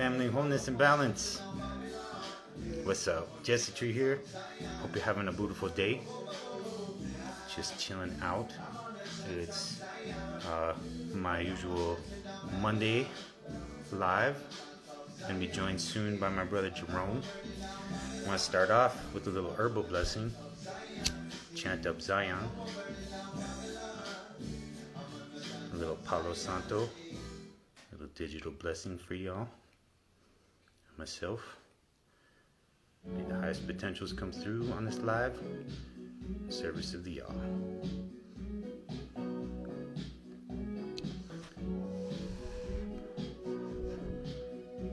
family, wholeness and balance. What's up? Jesse Tree here. Hope you're having a beautiful day. Just chilling out. It's my usual Monday live. Gonna be joined soon by my brother Jerome. I want to start off with a little herbal blessing. Chant up Zion. A little Palo Santo. A little digital blessing for y'all. Myself. May the highest potentials come through on this live in service of the y'all.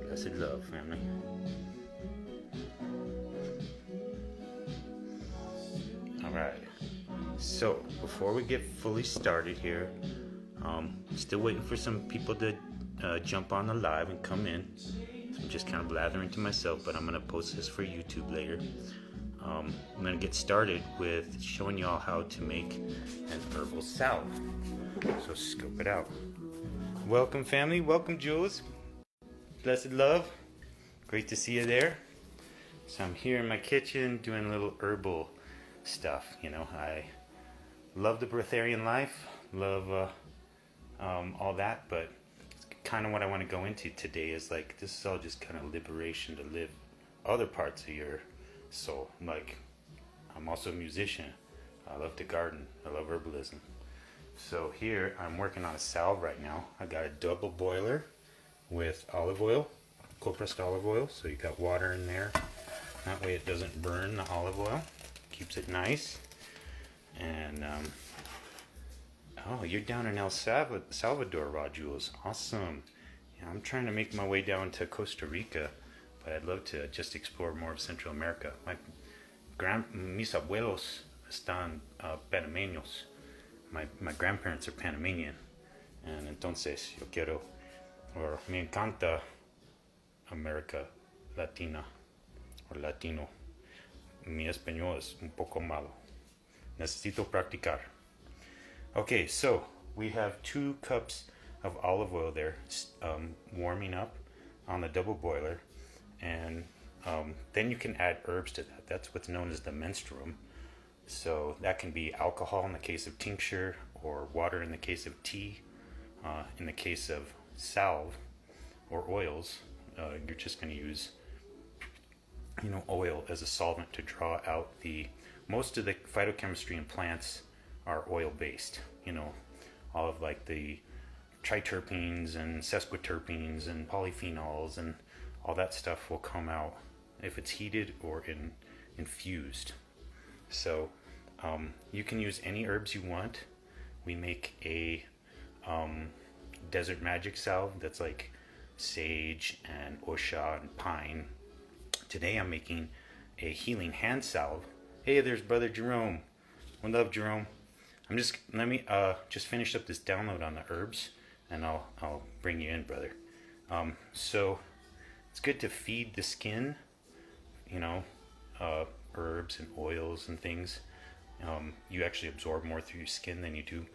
Blessed love, family. Alright, so before we get fully started here, still waiting for some people to jump on the live and come in. So I'm just kind of blathering to myself, but I'm going to post this for YouTube later. I'm going to get started with showing y'all how to make an herbal salve. So scope it out. Welcome, family. Welcome, Jules. Blessed love. Great to see you there. So I'm here in my kitchen doing a little herbal stuff. You know, I love the Breatharian life, love all that, but it's kind of what I want to go into today is like, this is all just kind of liberation to live other parts of your soul. Like, I'm also a musician. I love to garden. I love herbalism. So here I'm working on a salve right now. I got a double boiler with olive oil, cold pressed olive oil. So you got water in there. That way it doesn't burn the olive oil. Keeps it nice. And oh, you're down in El Salvador, Raw Jules. Awesome. Yeah, I'm trying to make my way down to Costa Rica, but I'd love to just explore more of Central America. Mis abuelos están panameños. My grandparents are Panamanian, and entonces yo quiero, or me encanta America Latina, or Latino. Mi español es un poco malo. Necesito practicar. Okay, so we have 2 cups of olive oil there warming up on the double boiler, and then you can add herbs to that. That's what's known as the menstruum. So that can be alcohol in the case of tincture, or water in the case of tea. In the case of salve or oils, you're just going to use oil as a solvent to draw out most of the phytochemistry in plants are oil based. All of like the triterpenes and sesquiterpenes and polyphenols and all that stuff will come out if it's heated or infused. So you can use any herbs you want. We make a desert magic salve that's like sage and osha and pine. Today I'm making a healing hand salve. Hey, there's brother Jerome. One love, Jerome. Let me just finish up this download on the herbs, and I'll bring you in, brother. So it's good to feed the skin, herbs and oils and things. You actually absorb more through your skin than you do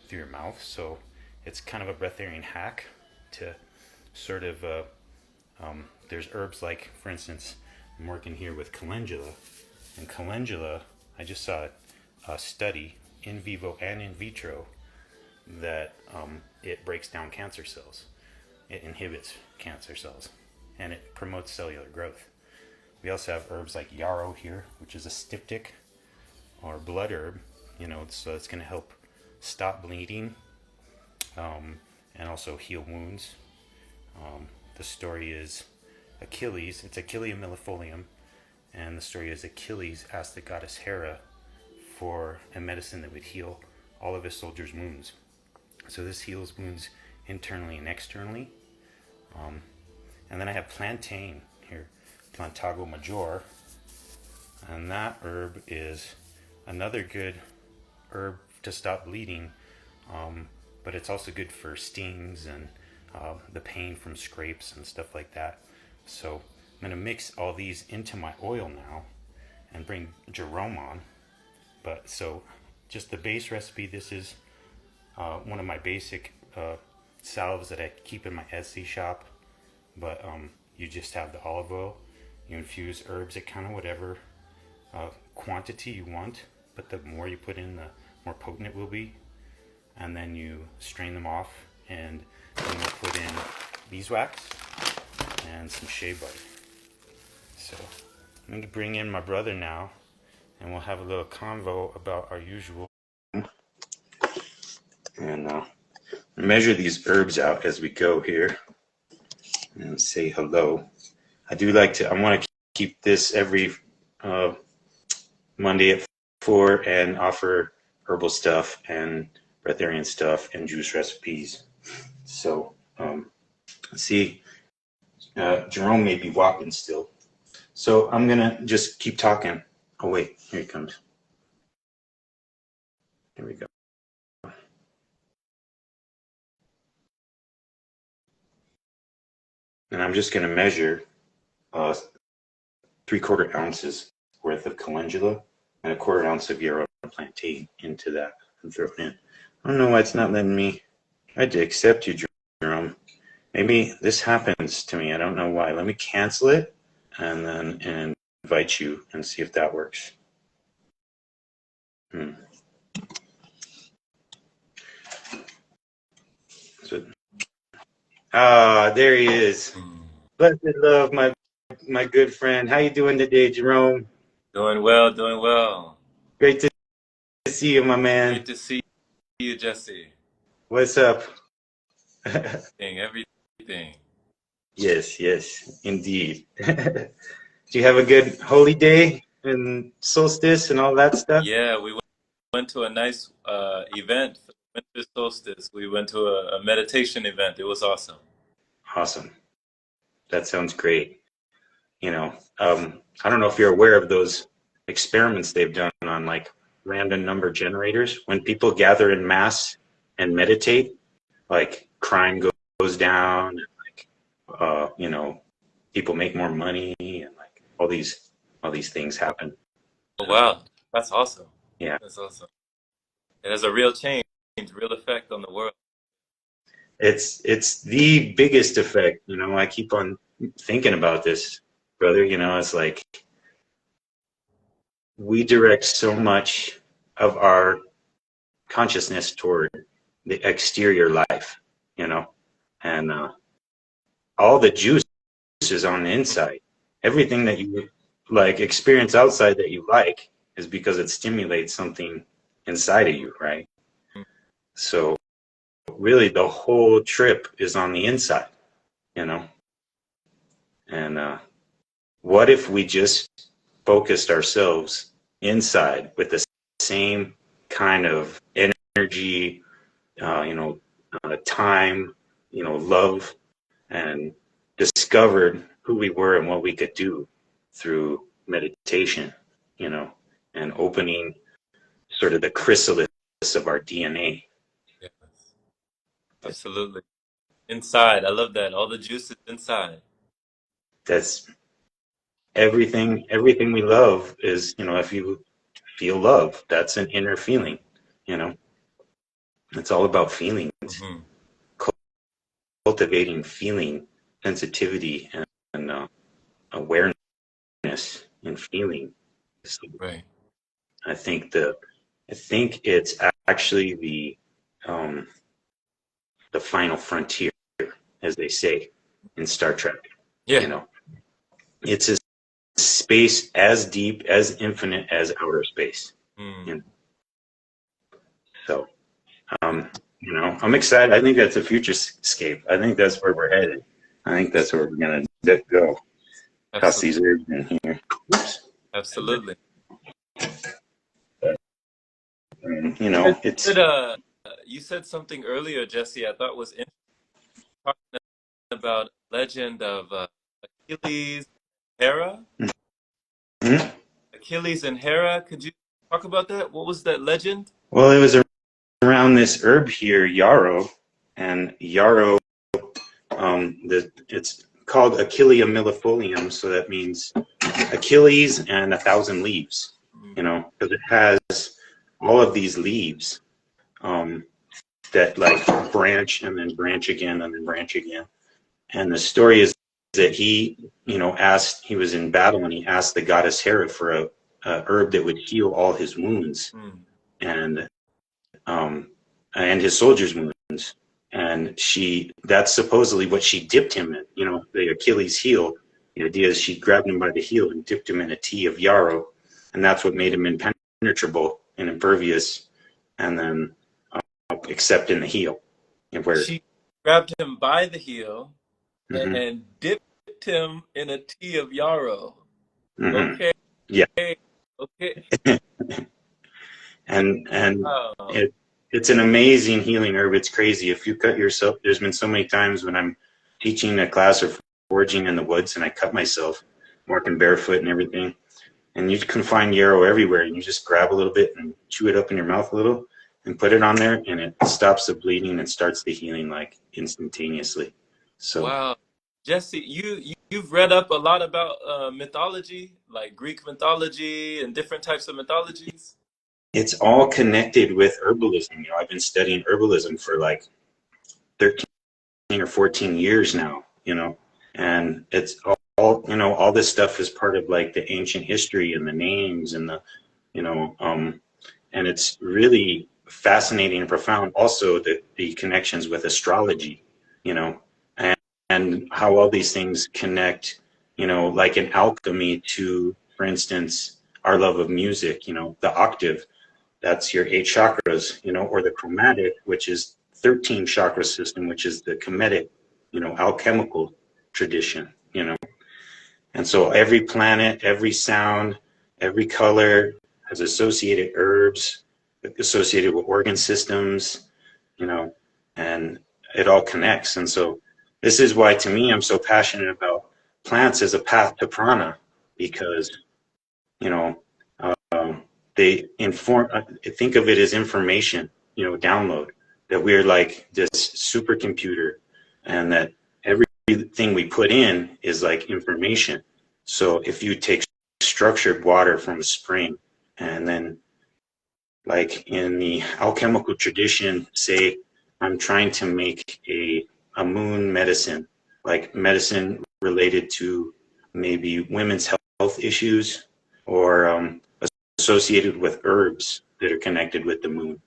through your mouth. So it's kind of a breatharian hack to sort of, there's herbs like, for instance, I'm working here with calendula. And calendula, I just saw a study, in vivo and in vitro, that it breaks down cancer cells. It inhibits cancer cells, and it promotes cellular growth. We also have herbs like yarrow here, which is a styptic or blood herb, so it's going to help stop bleeding and also heal wounds. The story is Achilles, it's Achillea millefolium, and the story is Achilles asked the goddess Hera for a medicine that would heal all of his soldiers' wounds. So this heals wounds internally and externally. And then I have plantain here, Plantago major, and that herb is another good herb to stop bleeding, but it's also good for stings and the pain from scrapes and stuff like that. So I'm going to mix all these into my oil now and bring Jerome on. But so just the base recipe, this is one of my basic salves that I keep in my Etsy shop. But you just have the olive oil. You infuse herbs at kind of whatever quantity you want, but the more you put in, the more potent it will be. And then you strain them off, and then you put in beeswax and some shea butter. So let me bring in my brother now, and we'll have a little convo about our usual. And measure these herbs out as we go here, and say hello. I want to keep this every Monday at 4 and offer herbal stuff and Breatharian stuff and juice recipes. So, let's see. Jerome may be walking still. So I'm going to just keep talking. Oh, wait. Here he comes. Here we go. And I'm just going to measure 3/4 ounces worth of calendula and 1/4 ounce of yarrow plantain into that and throw it in. I don't know why it's not letting me. I had to accept you, Jerome. Maybe this happens to me. I don't know why. Let me cancel it and then invite you and see if that works. So, there he is. Blessed love, my good friend. How you doing today, Jerome? Doing well, doing well. Great to see you, my man. Great to see you, Jesse. What's up? Everything. Yes, indeed. Did you have a good holy day and solstice and all that stuff? Yeah, we went to a nice event for the winter solstice. We went to a meditation event. It was awesome. Awesome. That sounds great. You know, I don't know if you're aware of those experiments they've done on like random number generators. When people gather in mass and meditate, like crime goes down, and like you know, people make more money, and like all these things happen. Oh, wow, that's awesome. Yeah, that's awesome. It has a real change, real effect on the world. it's the biggest effect. You know, I keep on thinking about this, brother. You know, it's like we direct so much of our consciousness toward the exterior life, you know, and all the juice is on the inside. Everything that you like experience outside that you like is because it stimulates something inside of you, right? So really the whole trip is on the inside, you know. And what if we just focused ourselves inside with the same kind of energy, you know, time, you know, love, and discovered who we were and what we could do through meditation, you know, and opening sort of the chrysalis of our DNA. Yes, absolutely. Inside, I love that. All the juice is inside. That's everything we love is, you know, if you feel love, that's an inner feeling, you know. It's all about feelings. Mm-hmm. Cultivating feeling, sensitivity, and awareness in feeling. Right. I think it's actually the final frontier, as they say in Star Trek. Yeah. You know, it's a space as deep, as infinite as outer space. You know? So, you know, I'm excited. I think that's a futurescape. I think that's where we're headed. I think that's where we're gonna go. Toss these herbs in here. Oops. Absolutely. You know, you said something earlier, Jesse. I thought was interesting, talking about legend of Achilles, Hera. Mm-hmm. Achilles and Hera. Could you talk about that? What was that legend? Well, it was around this herb here, yarrow, and yarrow. It's called Achillea millefolium, so that means Achilles and 1,000 leaves. You know, because it has all of these leaves that like branch and then branch again and then branch again. And the story is that he, he was in battle and he asked the goddess Hera for a herb that would heal all his wounds and his soldiers' wounds. And that's supposedly what she dipped him in, the Achilles heel. The idea is she grabbed him by the heel and dipped him in a tea of yarrow. And that's what made him impenetrable and impervious. And then except in the heel. Where she grabbed him by the heel mm-hmm. and dipped him in a tea of yarrow. Mm-hmm. Okay. Yeah. Okay. and it's an amazing healing herb. It's crazy. If you cut yourself, there's been so many times when I'm teaching a class of foraging in the woods and I cut myself, walking barefoot and everything. And you can find yarrow everywhere, and you just grab a little bit and chew it up in your mouth a little and put it on there, and it stops the bleeding and starts the healing like instantaneously. So wow, Jesse, you've read up a lot about mythology, like Greek mythology and different types of mythologies. It's all connected with herbalism. I've been studying herbalism for like 13 or 14 years now, and it's all this stuff is part of like the ancient history and the names and the, and it's really fascinating and profound. Also the connections with astrology, and how all these things connect, like in alchemy to, for instance, our love of music, the octave, that's your 8 chakras, or the chromatic, which is 13 chakra system, which is the Kemetic, alchemical tradition, And so every planet, every sound, every color has associated herbs, associated with organ systems, and it all connects. And so this is why, to me, I'm so passionate about plants as a path to prana, because, they inform, think of it as information, download, that we're like this supercomputer, and that everything we put in is like information. So if you take structured water from a spring, and then like in the alchemical tradition, say I'm trying to make a moon medicine, like medicine related to maybe women's health issues, or associated with herbs that are connected with the moon.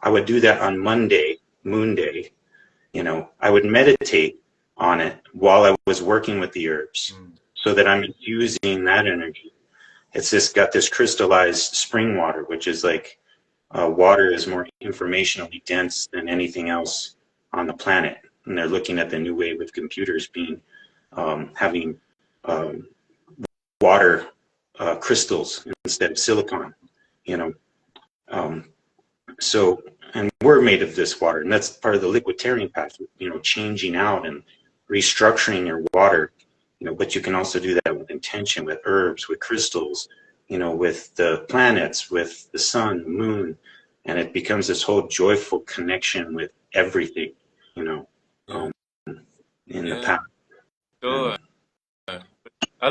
I would do that on Monday, Moon Day. I would meditate on it while I was working with the herbs, so that I'm using that energy. It's just got this crystallized spring water, which is like water is more informationally dense than anything else on the planet. And they're looking at the new wave of computers being having water crystals instead of silicon, so, and we're made of this water, and that's part of the liquiditarian path, changing out and restructuring your water, but you can also do that with intention, with herbs, with crystals, with the planets, with the sun, the moon, and it becomes this whole joyful connection with everything, in the path. Sure. I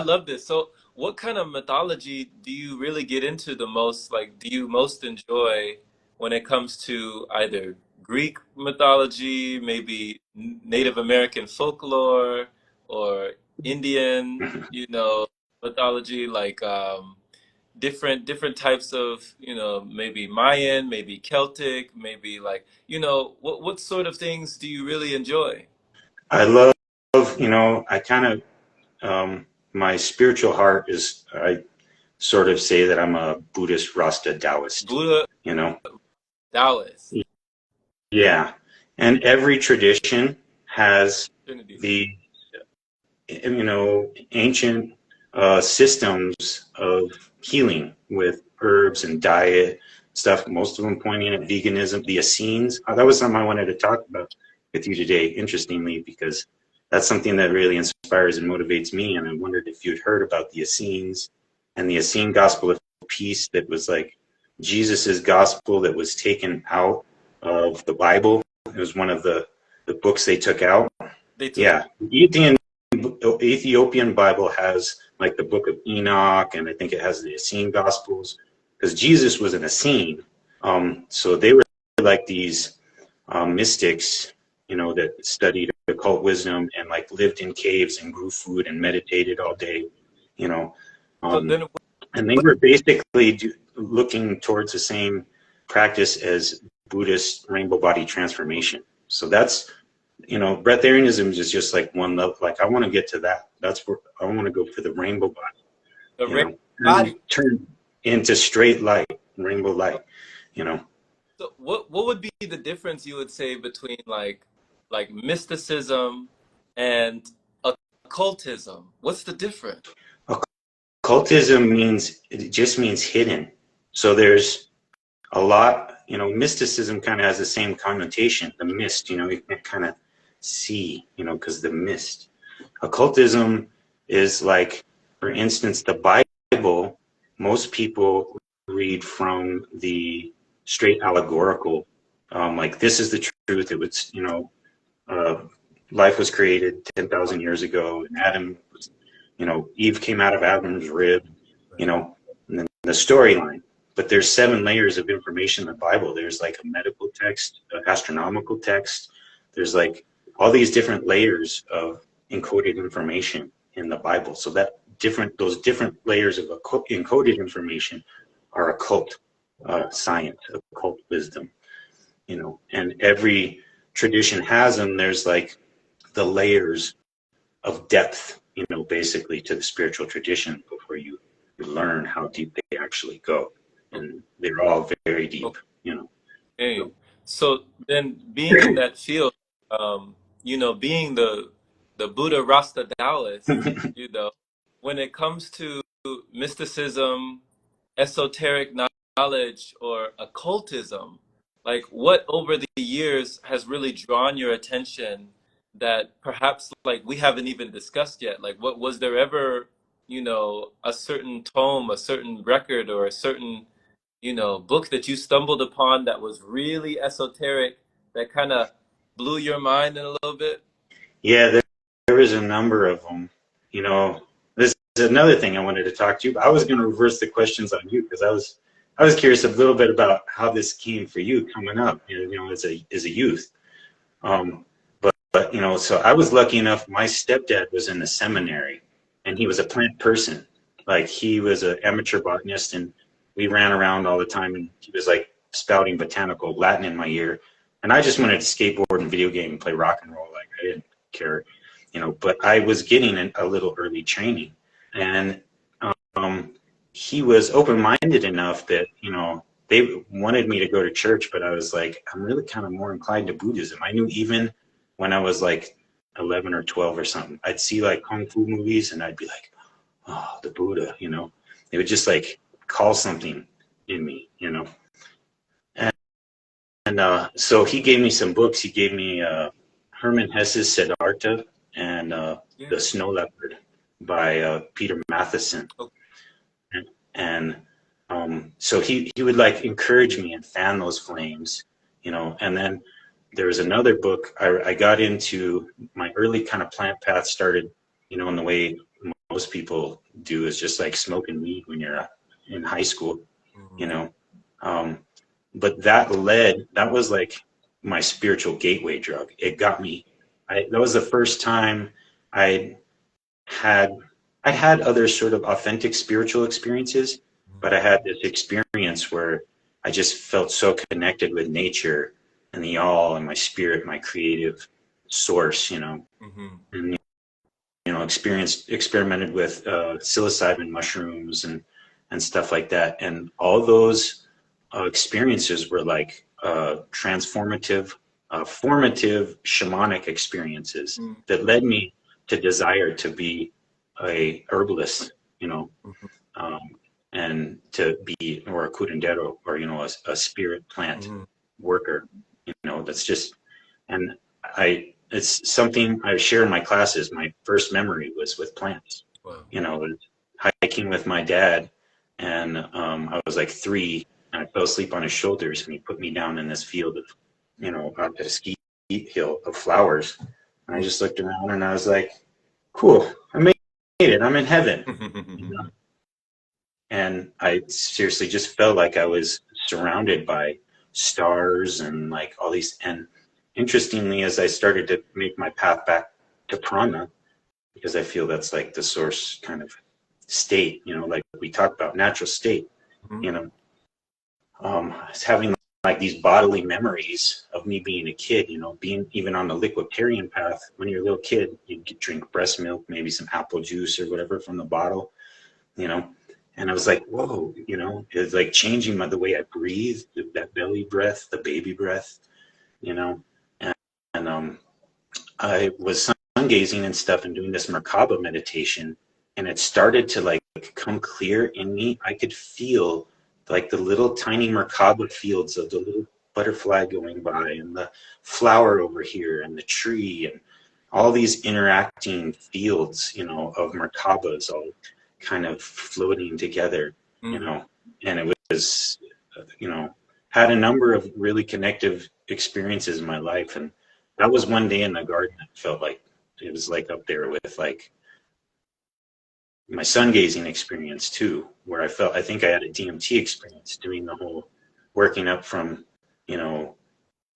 love this. So what kind of mythology do you really get into the most? Like, do you most enjoy when it comes to either Greek mythology, maybe Native American folklore, or Indian, mythology, like different types of, maybe Mayan, maybe Celtic, maybe like, what sort of things do you really enjoy? I love, I kind of, my spiritual heart is, I sort of say that I'm a Buddhist Rasta Taoist, Buddha, Taoist, Yeah. And every tradition has Trinity. the, ancient systems of healing with herbs and diet stuff, most of them pointing at veganism, the Essenes. That was something I wanted to talk about with you today, interestingly, because that's something that really inspires and motivates me. And I wondered if you'd heard about the Essenes and the Essene gospel of peace, that was like Jesus's gospel that was taken out of the Bible. It was one of the books they took out. The Ethiopian Bible has like the book of Enoch, and I think it has the Essene Gospels, because Jesus was an Essene. So they were like these mystics, that studied occult wisdom and like lived in caves and grew food and meditated all day, you know. So Um, then, and they were basically looking towards the same practice as Buddhist rainbow body transformation. So that's, breatharianism is just like one level. Like I want to get to that. That's where I want to go for the rainbow body, the you rainbow know, body. turn into straight light, rainbow light, you know. So what would be the difference you would say between like mysticism and occultism? What's the difference? Occultism just means hidden. So there's a lot, mysticism kind of has the same connotation, the mist, you can kind of see, because the mist. Occultism is like, for instance, the Bible, most people read from the straight allegorical, like this is the truth. It was, uh, life was created 10,000 years ago, and Adam, Eve came out of Adam's rib, and then the storyline. But there's 7 layers of information in the Bible. There's like a medical text, an astronomical text. There's like all these different layers of encoded information in the Bible. So those different layers of encoded information are occult science, occult wisdom, and every tradition has them. There's like the layers of depth, basically to the spiritual tradition before you learn how deep they actually go. And they're all very deep, Okay. So then being in that field, being the Buddha Rasta Taoist, when it comes to mysticism, esoteric knowledge, or occultism, like what over the years has really drawn your attention that perhaps like we haven't even discussed yet? Like what was there ever, a certain tome, a certain record, or a certain book that you stumbled upon that was really esoteric that kind of blew your mind in a little bit? Yeah, there was a number of them. This is another thing I wanted to talk to you about. I was going to reverse the questions on you because I was curious a little bit about how this came for you coming up, as a youth. But so I was lucky enough. My stepdad was in the seminary, and he was a plant person. Like he was an amateur botanist, and we ran around all the time. And he was like spouting botanical Latin in my ear, and I just wanted to skateboard and video game and play rock and roll. Like I didn't care, But I was getting a little early training, and he was open-minded enough that they wanted me to go to church, but I was like, I'm really kind of more inclined to Buddhism. I knew even when I was like 11 or 12 or something, I'd see like kung fu movies and I'd be like, oh, the Buddha, It would just like call something in me, So he gave me some books. He gave me Herman Hesse's Siddhartha and The Snow Leopard by Peter Matheson. Okay. And so he would like encourage me and fan those flames, and then there was another book. I got into my early kind of plant path started, in the way most people do, is just like smoking weed when you're in high school, but that was like my spiritual gateway drug. It got me, that was the first time I'd had other sort of authentic spiritual experiences, but I had this experience where I just felt so connected with nature and the all and my spirit, my creative source, and experimented with psilocybin mushrooms and stuff like that, and all those experiences were like transformative, formative shamanic experiences that led me to desire to be a herbalist, and to be, or a curandero, or a spirit plant worker, that's just, and it's something I share in my classes. My first memory was with plants. Wow. Hiking with my dad, and I was like 3, and I fell asleep on his shoulders, and he put me down in this field of, up at a ski hill of flowers, and I just looked around and I was like, cool, I made it, I'm in heaven. And I seriously just felt like I was surrounded by stars and like all these, and interestingly, as I started to make my path back to prana, because I feel that's like the source kind of state, like we talked about, natural state, Mhm. you know, it's having like these bodily memories of me being a kid, being even on the liquidarian path. When you're a little kid, you could drink breast milk, maybe some apple juice or whatever from the bottle, you know. And I was like, whoa, it's like changing the way I breathe, that belly breath, the baby breath, you know. And I was sun gazing and stuff and doing this Merkaba meditation, and it started to like come clear in me. I could feel like the little tiny Merkaba fields of the little butterfly going by, and the flower over here, and the tree, and all these interacting fields, of Merkabas all kind of floating together, Mm. and it was, you know, had a number of really connective experiences in my life. And that was one day in the garden that felt like it was like up there with like my sun gazing experience too, where I think I had a DMT experience doing the whole working up from, you know,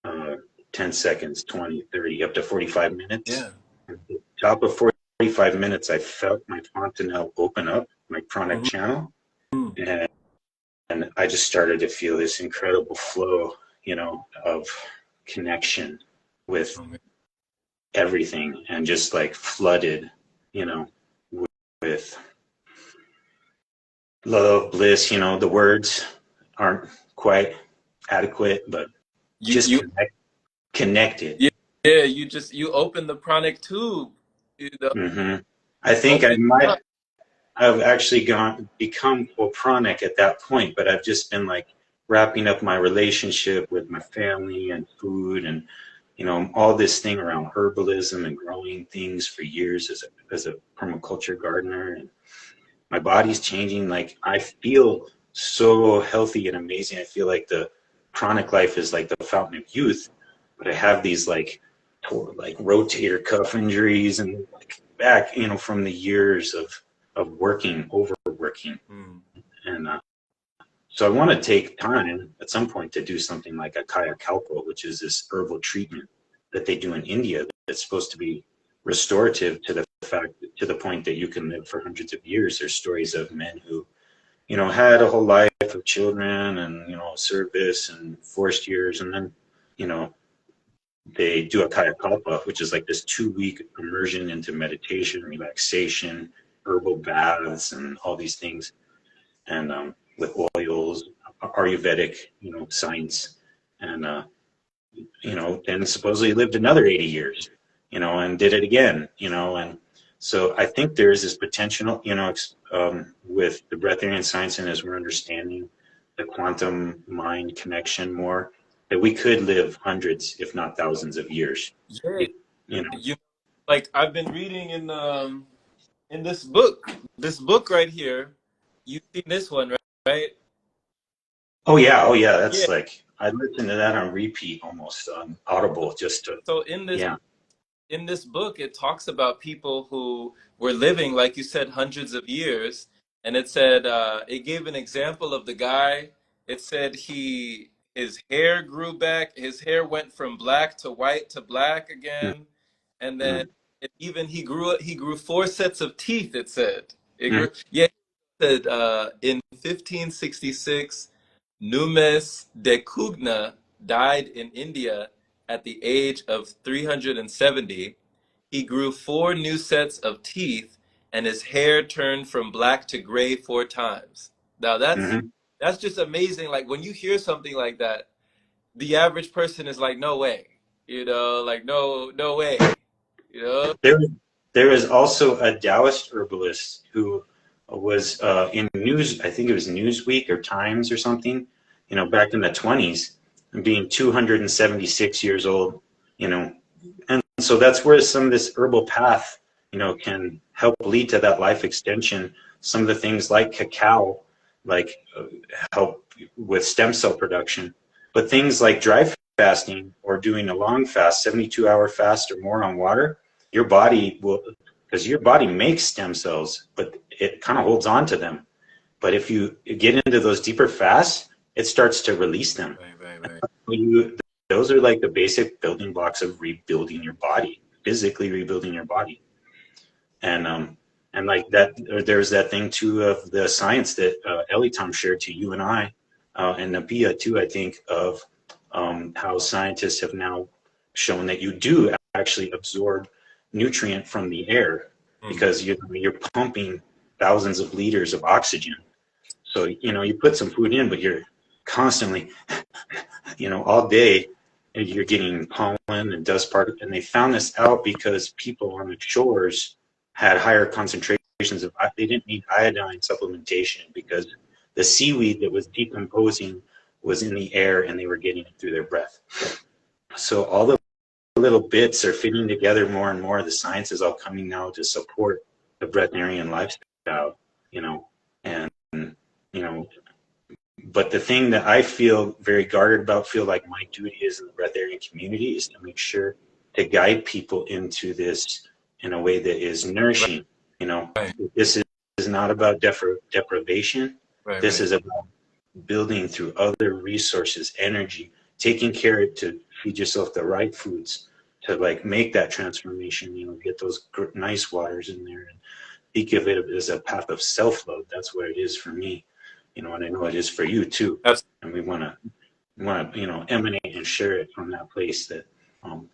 uh, 10 seconds, 20, 30, up to 45 minutes. Yeah. At the top of 45 minutes, I felt my fontanelle open up, my pranic Mhm. channel, and, and I just started to feel this incredible flow, of connection with Oh, man. everything, and just like flooded, you know, with love, bliss. The words aren't quite adequate, but You just you connected. yeah, yeah, you open the pranic tube, you know, hmm I think I open might have actually become pranic at that point, but I've just been like wrapping up my relationship with my family and food, and all this thing around herbalism and growing things for years as a permaculture gardener. And my body's changing. Like I feel so healthy and amazing. I feel like the chronic life is like the fountain of youth, but I have these like rotator cuff injuries and like back, from the years of working, overworking. Mm. And so I want to take time at some point to do something like a kaya kalpa, which is this herbal treatment that they do in India that's supposed to be restorative to the point that you can live for hundreds of years. There's stories of men who, had a whole life of children and, service and forced years. And then, you know, they do a kaya kalpa, which is like this 2-week immersion into meditation, relaxation, herbal baths, and all these things. And with oils, Ayurvedic, science. And, then supposedly lived another 80 years, and did it again, and so I think there is this potential, with the breatharian science, and as we're understanding the quantum mind connection more, that we could live hundreds, if not thousands of years. Yeah, You, you know. you like I've been reading in this book right here. You've seen this one, right? Right? Oh yeah, oh yeah. Yeah. That's like I listen to that on repeat, almost on Audible, just to So yeah. in this book, it talks about people who were living, like you said, hundreds of years. And it said, it gave an example of the guy. It said his hair grew back. His hair went from black to white to black again. And then Mm-hmm. he grew 4 sets of teeth, it said. It grew, yeah, it said, in 1566, Numes de Cugna died in India at the age of 370. He grew 4 new sets of teeth, and his hair turned from black to gray 4 times. Now Mm-hmm. that's just amazing. Like when you hear something like that, the average person is like, no way, like no way, you know. There, there is also a Taoist herbalist who was in news. I think it was Newsweek or Times or something. Back in the 20s, being 276 years old. And so that's where some of this herbal path, can help lead to that life extension. Some of the things like cacao, like help with stem cell production, but things like dry fasting or doing a long fast, 72-hour fast or more on water, your body will, because your body makes stem cells, but it kind of holds on to them. But if you get into those deeper fasts, it starts to release them. Right, right, right. You, those are like the basic building blocks of rebuilding your body, physically rebuilding your body. And like that, there's that thing too of the science that Tom shared to you and I, and Nabia too, I think, of how scientists have now shown that you do actually absorb nutrient from the air because you're pumping thousands of liters of oxygen. So, you put some food in, but you're constantly, all day, and you're getting pollen and dust particles. And they found this out because people on the shores had higher concentrations of, they didn't need iodine supplementation because the seaweed that was decomposing was in the air and they were getting it through their breath. So all the little bits are fitting together more and more. The science is all coming now to support the breatharian lifestyle, and, but the thing that I feel very guarded about, feel like my duty is in the breatharian community, is to make sure to guide people into this in a way that is nourishing. This is not about deprivation. This is about building through other resources, energy, taking care to feed yourself the right foods, to like make that transformation, get those nice waters in there, and think of it as a path of self-love. That's what it is for me, and I know it is for you too. And we want to emanate and share it from that place that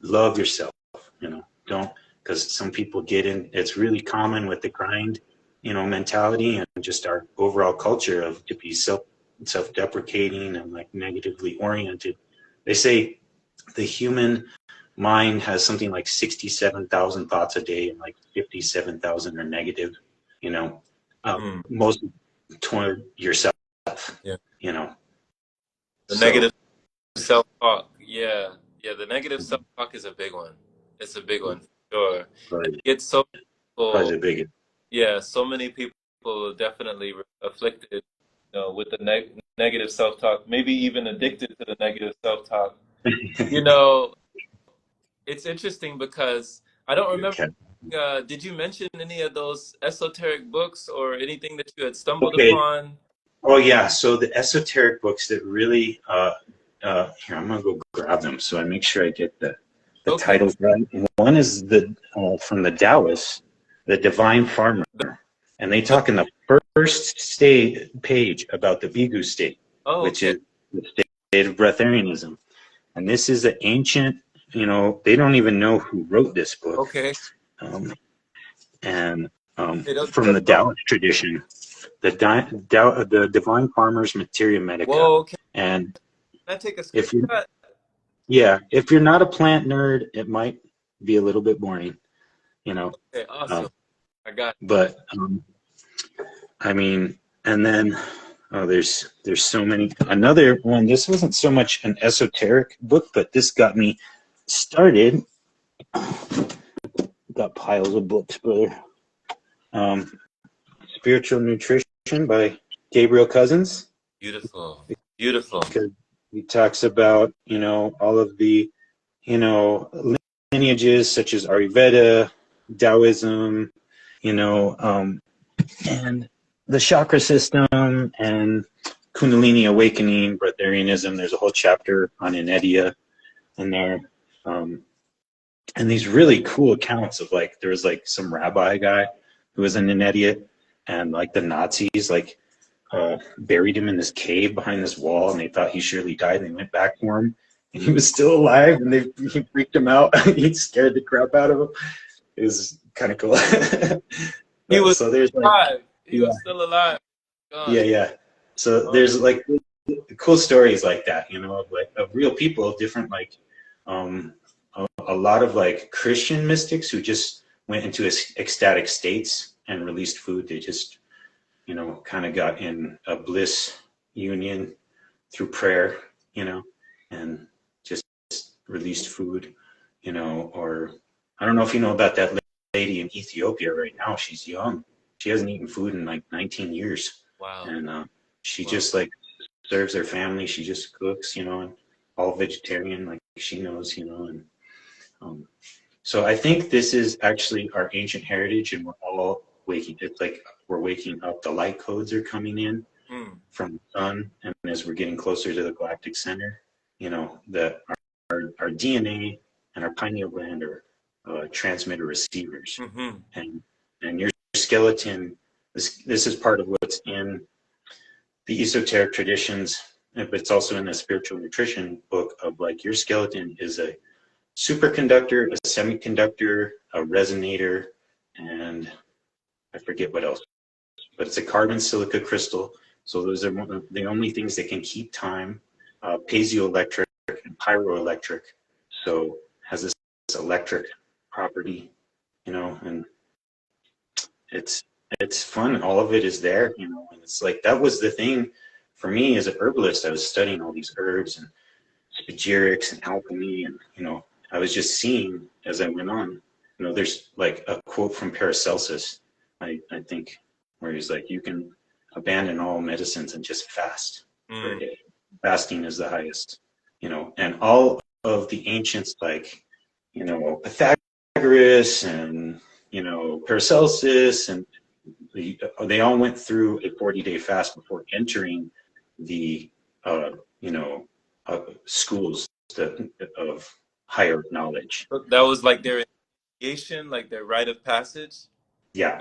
love yourself, don't, because some people get in, it's really common with the grind, mentality and just our overall culture of to be self-deprecating and like negatively oriented. They say the human mind has something like 67,000 thoughts a day, and like 57,000 are negative, most toward yourself, The negative self-talk. Yeah. The negative self-talk is a big one. It's a big one, for sure. It gets so people, so many people definitely afflicted, with the negative self-talk, maybe even addicted to the negative self-talk. It's interesting because I don't remember. Did you mention any of those esoteric books or anything that you had stumbled upon? Oh yeah, so the esoteric books that really, here, I'm gonna go grab them so I make sure I get the titles right. One is from the Taoists, the Divine Farmer, and they talk in the first page about the Bigu state, which is the state of Breatharianism, and this is the ancient. They don't even know who wrote this book. From the Taoist tradition, the Divine Farmer's Materia Medica. Whoa, and can I take a screenshot? If you're not a plant nerd, it might be a little bit boring, Okay, awesome. I got it. But I mean, and then there's so many. Another one. This wasn't so much an esoteric book, but this got me started. Got piles of books, brother. Spiritual Nutrition by Gabriel Cousins. Beautiful. Because he talks about, all of the, lineages such as Ayurveda, Taoism, and the chakra system and Kundalini awakening, Breatharianism. There's a whole chapter on Inedia in there. And these really cool accounts of like, there was like some rabbi guy who was an Inedia, and like the Nazis buried him in this cave behind this wall, and they thought he surely died, and they went back for him, and he was still alive, and he freaked him out. He scared the crap out of him. It was kind of cool. He was so there's alive. He was still alive. Yeah. So there's like cool stories like that, of real people, different like a lot of like Christian mystics who just went into ecstatic states and released food. They just, kind of got in a bliss union through prayer, and just released food, or I don't know if you know about that lady in Ethiopia right now. She's young. She hasn't eaten food in like 19 years. Wow. And she just like serves her family. She just cooks, and all vegetarian, like she knows, and so I think this is actually our ancient heritage, and we're all waking. It's like we're waking up. The light codes are coming in from the sun, and as we're getting closer to the galactic center, that DNA and our pineal gland are transmitter receivers, Mm-hmm. and your skeleton. This is part of what's in the esoteric traditions, but it's also in the spiritual nutrition book of like your skeleton is a superconductor, a semiconductor, a resonator, and I forget what else, but it's a carbon silica crystal. So those are one of the only things that can keep time, piezoelectric and pyroelectric. So has this electric property, and it's fun. All of it is there, and it's like that was the thing for me as a herbalist. I was studying all these herbs and spagyrics and alchemy, and I was just seeing as I went on. There's like a quote from Paracelsus, I think, where he's like, "You can abandon all medicines and just fast for a day. Fasting is the highest." And all of the ancients, like Pythagoras and Paracelsus, and they all went through a 40-day fast before entering the schools of higher knowledge. That was like their initiation, like their rite of passage. Yeah,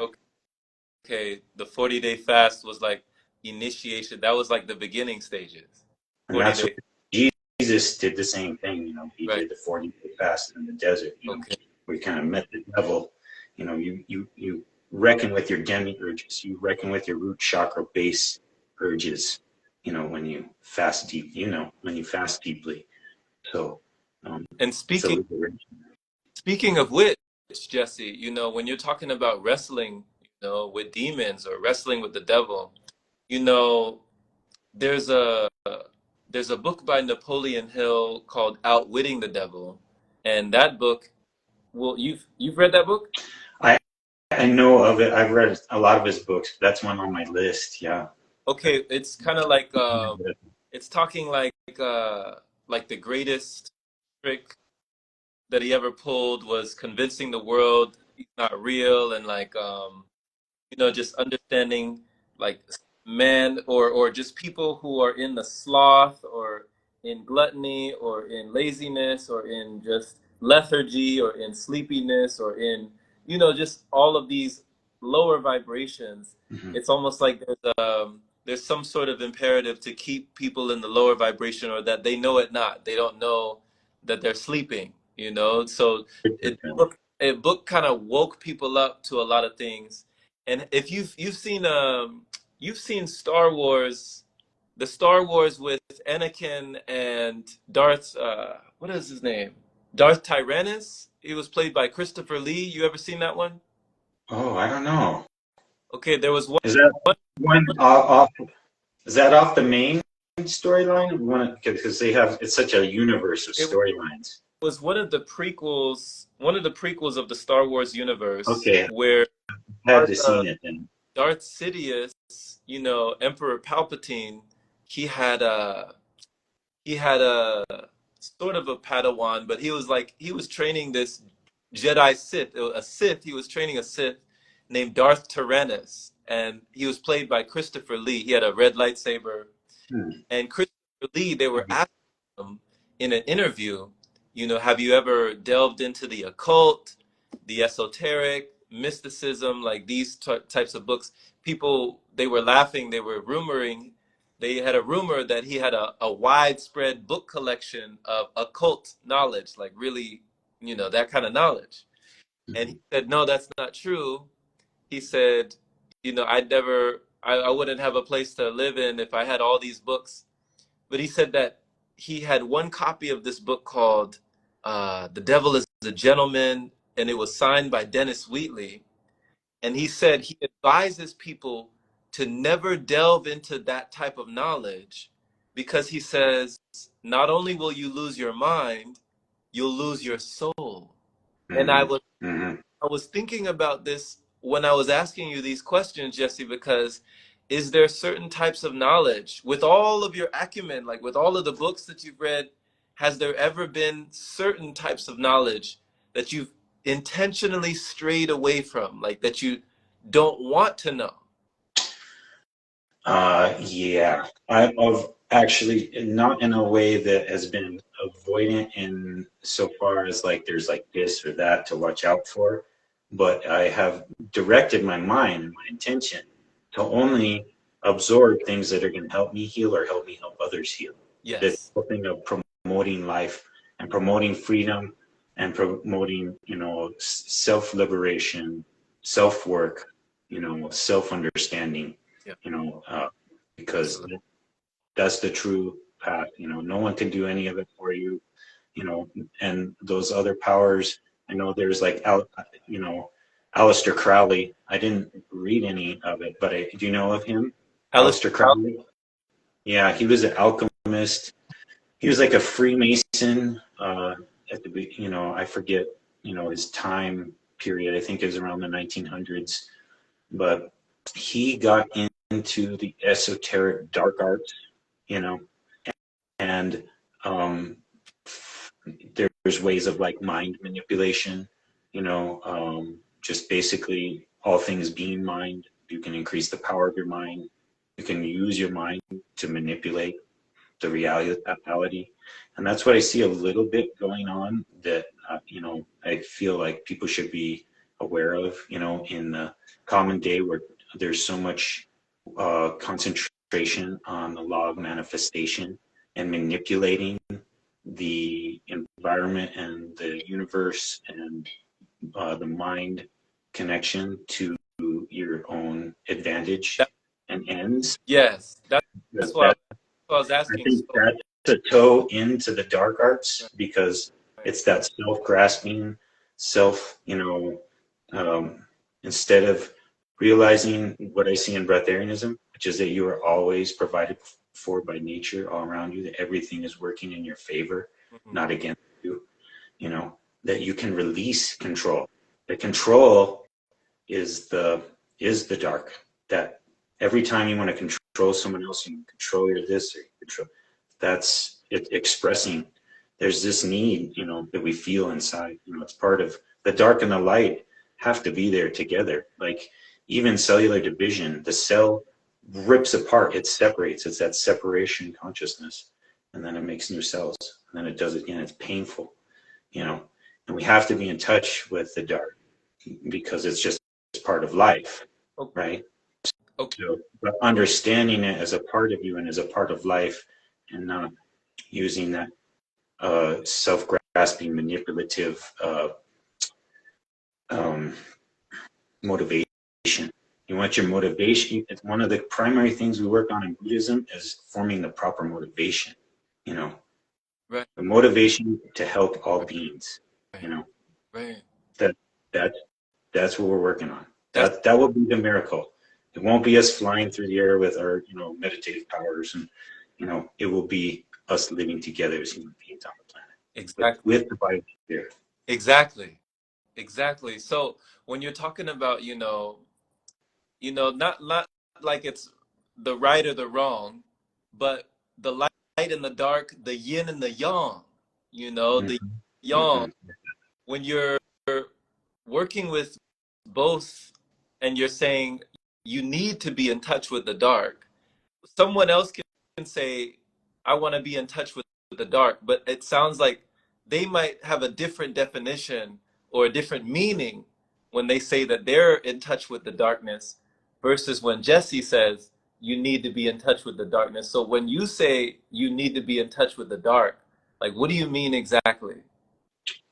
Okay. The 40-day fast was like initiation. That was like the beginning stages. and 40 that's what days. Jesus did the same thing. He Right. did the 40-day fast in the desert. Okay. Where he kind of met the devil. You reckon with your demiurges. You reckon with your root chakra base urges. When you fast deep. When you fast deeply. So, And speaking of which, Jesse, when you're talking about wrestling, with demons or wrestling with the devil, there's a there's a book by Napoleon Hill called Outwitting the Devil, and that book, well, you've read that book? I know of it. I've read a lot of his books. That's one on my list. Yeah. Okay, it's kind of like it's talking like the greatest trick that he ever pulled was convincing the world he's not real, and like just understanding like man or just people who are in the sloth or in gluttony or in laziness or in just lethargy or in sleepiness or in just all of these lower vibrations. Mm-hmm. It's almost like there's some sort of imperative to keep people in the lower vibration, or that they know it not. They don't know that they're sleeping, so a book kind of woke people up to a lot of things. And if you've seen Star Wars, the Star Wars with Anakin and Darth, what is his name? Darth Tyrannus. He was played by Christopher Lee. You ever seen that one? Oh, I don't know. Okay, there was one. Is that one off? Is that off the main storyline? Because it's such a universe of storylines. It was one of the prequels. One of the prequels of the Star Wars universe. Okay, where I had to seen it then. Darth Sidious, Emperor Palpatine, he had a sort of a Padawan, but he was training this Jedi Sith, a Sith. He was training a Sith named Darth Tyrannus, and he was played by Christopher Lee. He had a red lightsaber, and Christopher Lee. They were asking him in an interview, have you ever delved into the occult, the esoteric, mysticism, like these types of books? People, they were laughing, they were rumoring, they had a rumor that he had a widespread book collection of occult knowledge, like really, that kind of knowledge. And he said, no, that's not true. He said, I wouldn't have a place to live in if I had all these books. But he said that he had one copy of this book called The Devil is a Gentleman, and it was signed by Dennis Wheatley. And he said he advises people to never delve into that type of knowledge, because he says, not only will you lose your mind, you'll lose your soul. And I was thinking about this when I was asking you these questions, Jesse, because is there certain types of knowledge, with all of your acumen, like with all of the books that you've read, has there ever been certain types of knowledge that you've intentionally strayed away from, like that you don't want to know? Yeah. Actually, not in a way that has been avoidant in so far as like there's like this or that to watch out for, but I have directed my mind and my intention to only absorb things that are going to help me heal or help me help others heal. The Yes. whole thing of promoting life and promoting freedom and promoting, self-liberation, self-work, self-understanding, Yeah. because Absolutely. that's the true path. No one can do any of it for you, and those other powers. I know there's like, Aleister Crowley. I didn't read any of it, but do you know of him? Alice. Aleister Crowley? Yeah, he was an alchemist. He was like a Freemason, at the, I forget, his time period. I think it was around the 1900s, but he got into the esoteric dark arts, you know, and um, there's ways of like mind manipulation, just basically all things being mind. You can increase the power of your mind. You can use your mind to manipulate the reality. And that's what I see a little bit going on that, I feel like people should be aware of, in the common day where there's so much concentration on the law of manifestation and manipulating the environment and the universe and the mind connection to your own advantage That, and ends. yes. That's That what I was I asking. think So, that's a toe into the dark arts right, because right. it's that self-grasping, self, instead of realizing what I see in Breatharianism, which is that you are always provided for by nature all around you, that everything is working in your favor, Mhm. not against you, that you can release control. The control is the dark. That every time you want to control someone else, you control your this or you control. That's it expressing. There's this need, that we feel inside. It's part of the dark and the light have to be there together. Like even cellular division, the cell rips apart, it separates. It's that separation consciousness, and then it makes new cells, and then it does it again. It's painful, and we have to be in touch with the dark because it's part of life, Okay. right? Okay. So, but understanding it as a part of you and as a part of life, and not using that self-grasping, manipulative um, motivation. You want your motivation. It's one of the primary things we work on in Buddhism is forming the proper motivation. You know, Right. the motivation to help all Right. beings. You Right. know Right. that that that's what we're working on. That's That will be the miracle. It won't be us flying through the air with our meditative powers, and it will be us living together as human beings on the planet, but exactly. with the biosphere. Exactly. Exactly. So when you're talking about, not like it's the right or the wrong, but the light and the dark, the yin and the yang, the Mm-hmm. yang. Mm-hmm. When you're working with both and you're saying you need to be in touch with the dark, someone else can say, I want to be in touch with the dark, but it sounds like they might have a different definition or a different meaning when they say that they're in touch with the darkness versus when Jesse says you need to be in touch with the darkness. So when you say you need to be in touch with the dark, like what do you mean exactly?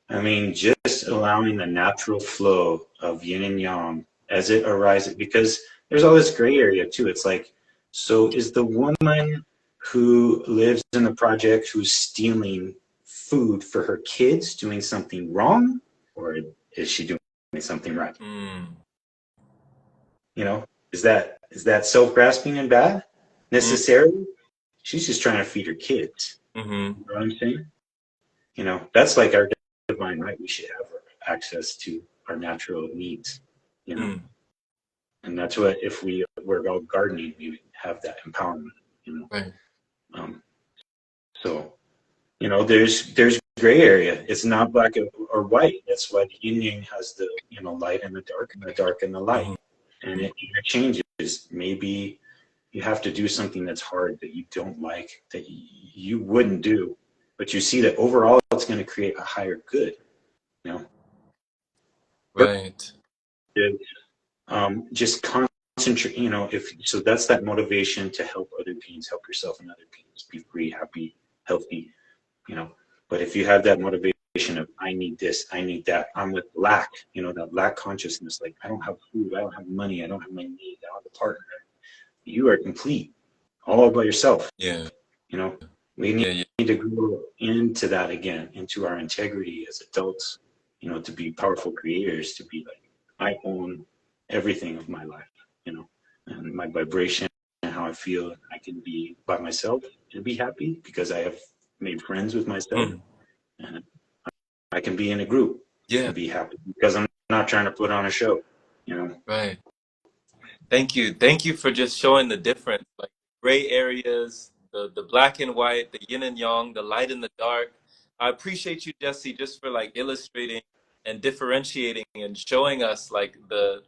I mean, just allowing the natural flow of yin and yang as it arises, because there's all this gray area too. It's like, so is the woman who lives in the project who's stealing food for her kids doing something wrong, or is she doing something right? Mm, You know, is that self-grasping and bad mm, necessarily? She's just trying to feed her kids. mm-hmm, You know what I'm saying? That's like our divine right. We should have access to our natural needs, you know, mm, and that's what, if we were all gardening, we would have that empowerment, you know. right. Um, so, there's gray area. It's not black or white. That's why the yin yang has the, light and the dark and the light, Mm-hmm, and it changes. Maybe you have to do something that's hard, that you don't like, that you wouldn't do, but you see that overall it's going to create a higher good, you know. Right. Just concentrate, you know, if so, that's that motivation to help other beings, help yourself and other beings, be free, happy, healthy, you know. But if you have that motivation of, I need this, I need that, I'm with lack, you know, that lack consciousness, like, I don't have food, I don't have money, I don't have my need, I don't have a partner, you are complete all by yourself, Yeah. you know. We need, Yeah. Yeah. need to grow into that again, into our integrity as adults, you know, to be powerful creators, to be like, I own everything of my life, you know, and my vibration and how I feel. I can be by myself and be happy because I have made friends with myself, Mm. and I can be in a group Yeah. and be happy because I'm not trying to put on a show, you know. Right. Thank you. Thank you for just showing the difference, like gray areas, the black and white, the yin and yang, the light and the dark. I appreciate you, Jesse, just for like illustrating and differentiating and showing us like the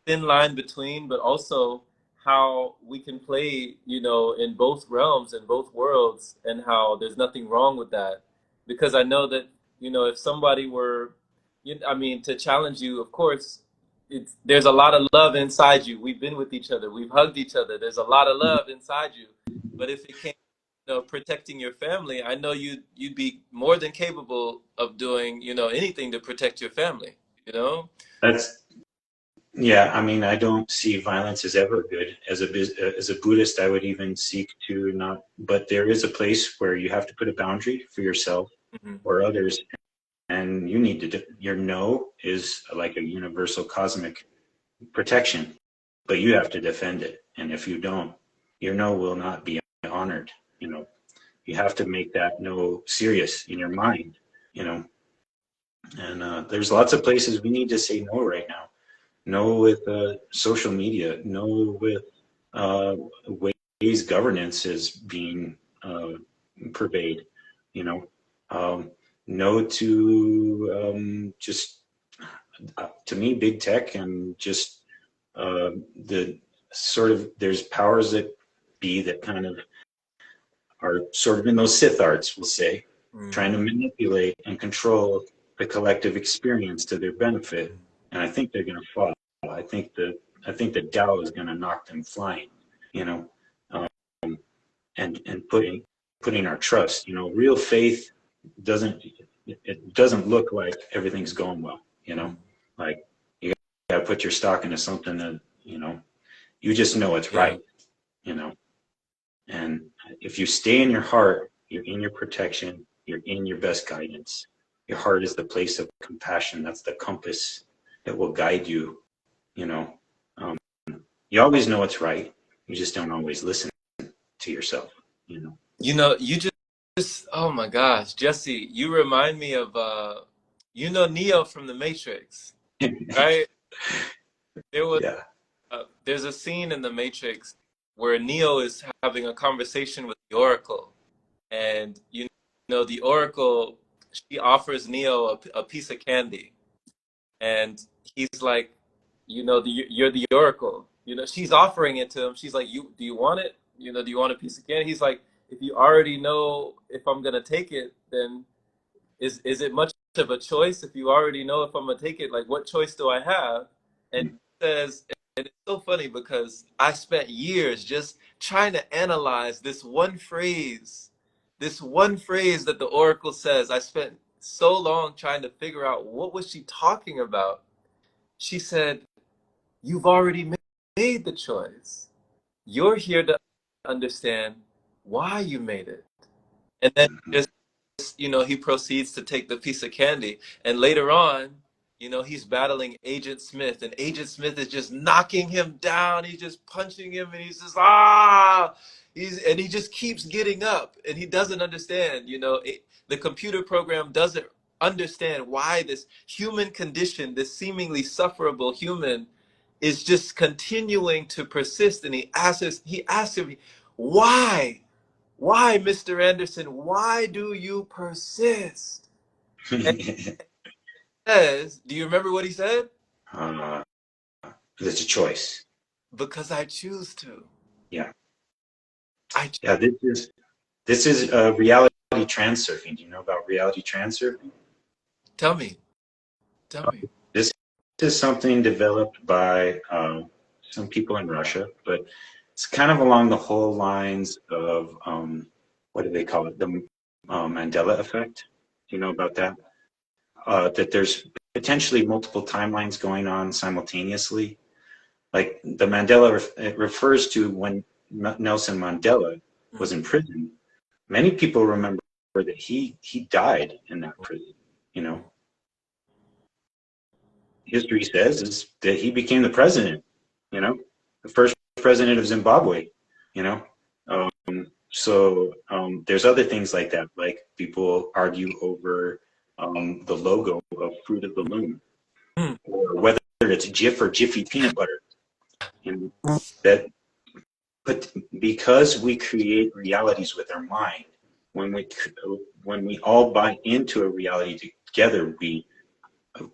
thin line between, but also how we can play, you know, in both realms and both worlds, and how there's nothing wrong with that. Because I know that, you know, if somebody were, I mean, to challenge you, of course, there's a lot of love inside you. We've been with each other. We've hugged each other. There's a lot of love inside you. But if it came, you know, protecting your family, I know you'd be more than capable of doing, you know, anything to protect your family. You know. That's Yeah, I mean, I don't see violence as ever good. As a Buddhist, I would even seek to not. But there is a place where you have to put a boundary for yourself Mm-hmm. or others, and you need to. Your no is like a universal cosmic protection, but you have to defend it. And if you don't, your no will not be honored. You know, you have to make that no serious in your mind. You know, and there's lots of places we need to say no right now. No with social media, no with uh, ways governance is being pervade, you know. No to just, to me, big tech and just the sort of, there's powers that be that kind of are sort of in those Sith arts, we'll say, trying to manipulate and control the collective experience to their benefit. And I think they're going to fall. I think the Tao is going to knock them flying, you know, um, and putting our trust. You know, real faith doesn't it doesn't look like everything's going well. You know, like, you got to put your stock into something that, you know, you just know it's Yeah. right. You know, and if you stay in your heart, you're in your protection. You're in your best guidance. Your heart is the place of compassion. That's the compass that will guide you. You know, um, you always know what's right. You just don't always listen to yourself. You know. You know, you just oh my gosh, Jesse, you remind me of you know, Neo from the Matrix, right? There was Yeah. there's a scene in the Matrix where Neo is having a conversation with the Oracle, and you know, the Oracle, she offers Neo a piece of candy, and he's like, you know, you're the Oracle. You know, she's offering it to him. She's like, do you want it? You know, do you want a piece of candy? He's like, if you already know if I'm gonna take it, then is it much of a choice? If you already know if I'm gonna take it, like, what choice do I have? And he says, and it's so funny because I spent years just trying to analyze this one phrase that the Oracle says. I spent so long trying to figure out what was she talking about. She said, you've already made the choice. You're here to understand why you made it. And then just, you know, he proceeds to take the piece of candy. And later on, you know, he's battling Agent Smith, and Agent Smith is just knocking him down. He's just punching him, and he's just, ah! And he just keeps getting up, and he doesn't understand, you know, the computer program doesn't understand why this human condition, this seemingly sufferable human, is just continuing to persist. And he asks him, why? Why, Mr. Anderson? Why do you persist? And he says, do you remember what he said? uh, it's a choice. Because I choose to. Yeah. I Yeah, this is reality transurfing. Do you know about reality transurfing? tell me, tell me. This is something developed by some people in Russia, but it's kind of along the whole lines of what do they call it? The Mandela effect. Do you know about that? That there's potentially multiple timelines going on simultaneously. Like the Mandela, it refers to when Nelson Mandela was in prison. Many people remember that he died in that prison. You know, history says is that he became the president. You know, the first president of Zimbabwe. You know, there's other things like that. Like people argue over the logo of Fruit of the Loom, Mm. or whether it's Jif or Jiffy peanut butter. And that, but because we create realities with our mind, when we all buy into a reality together, we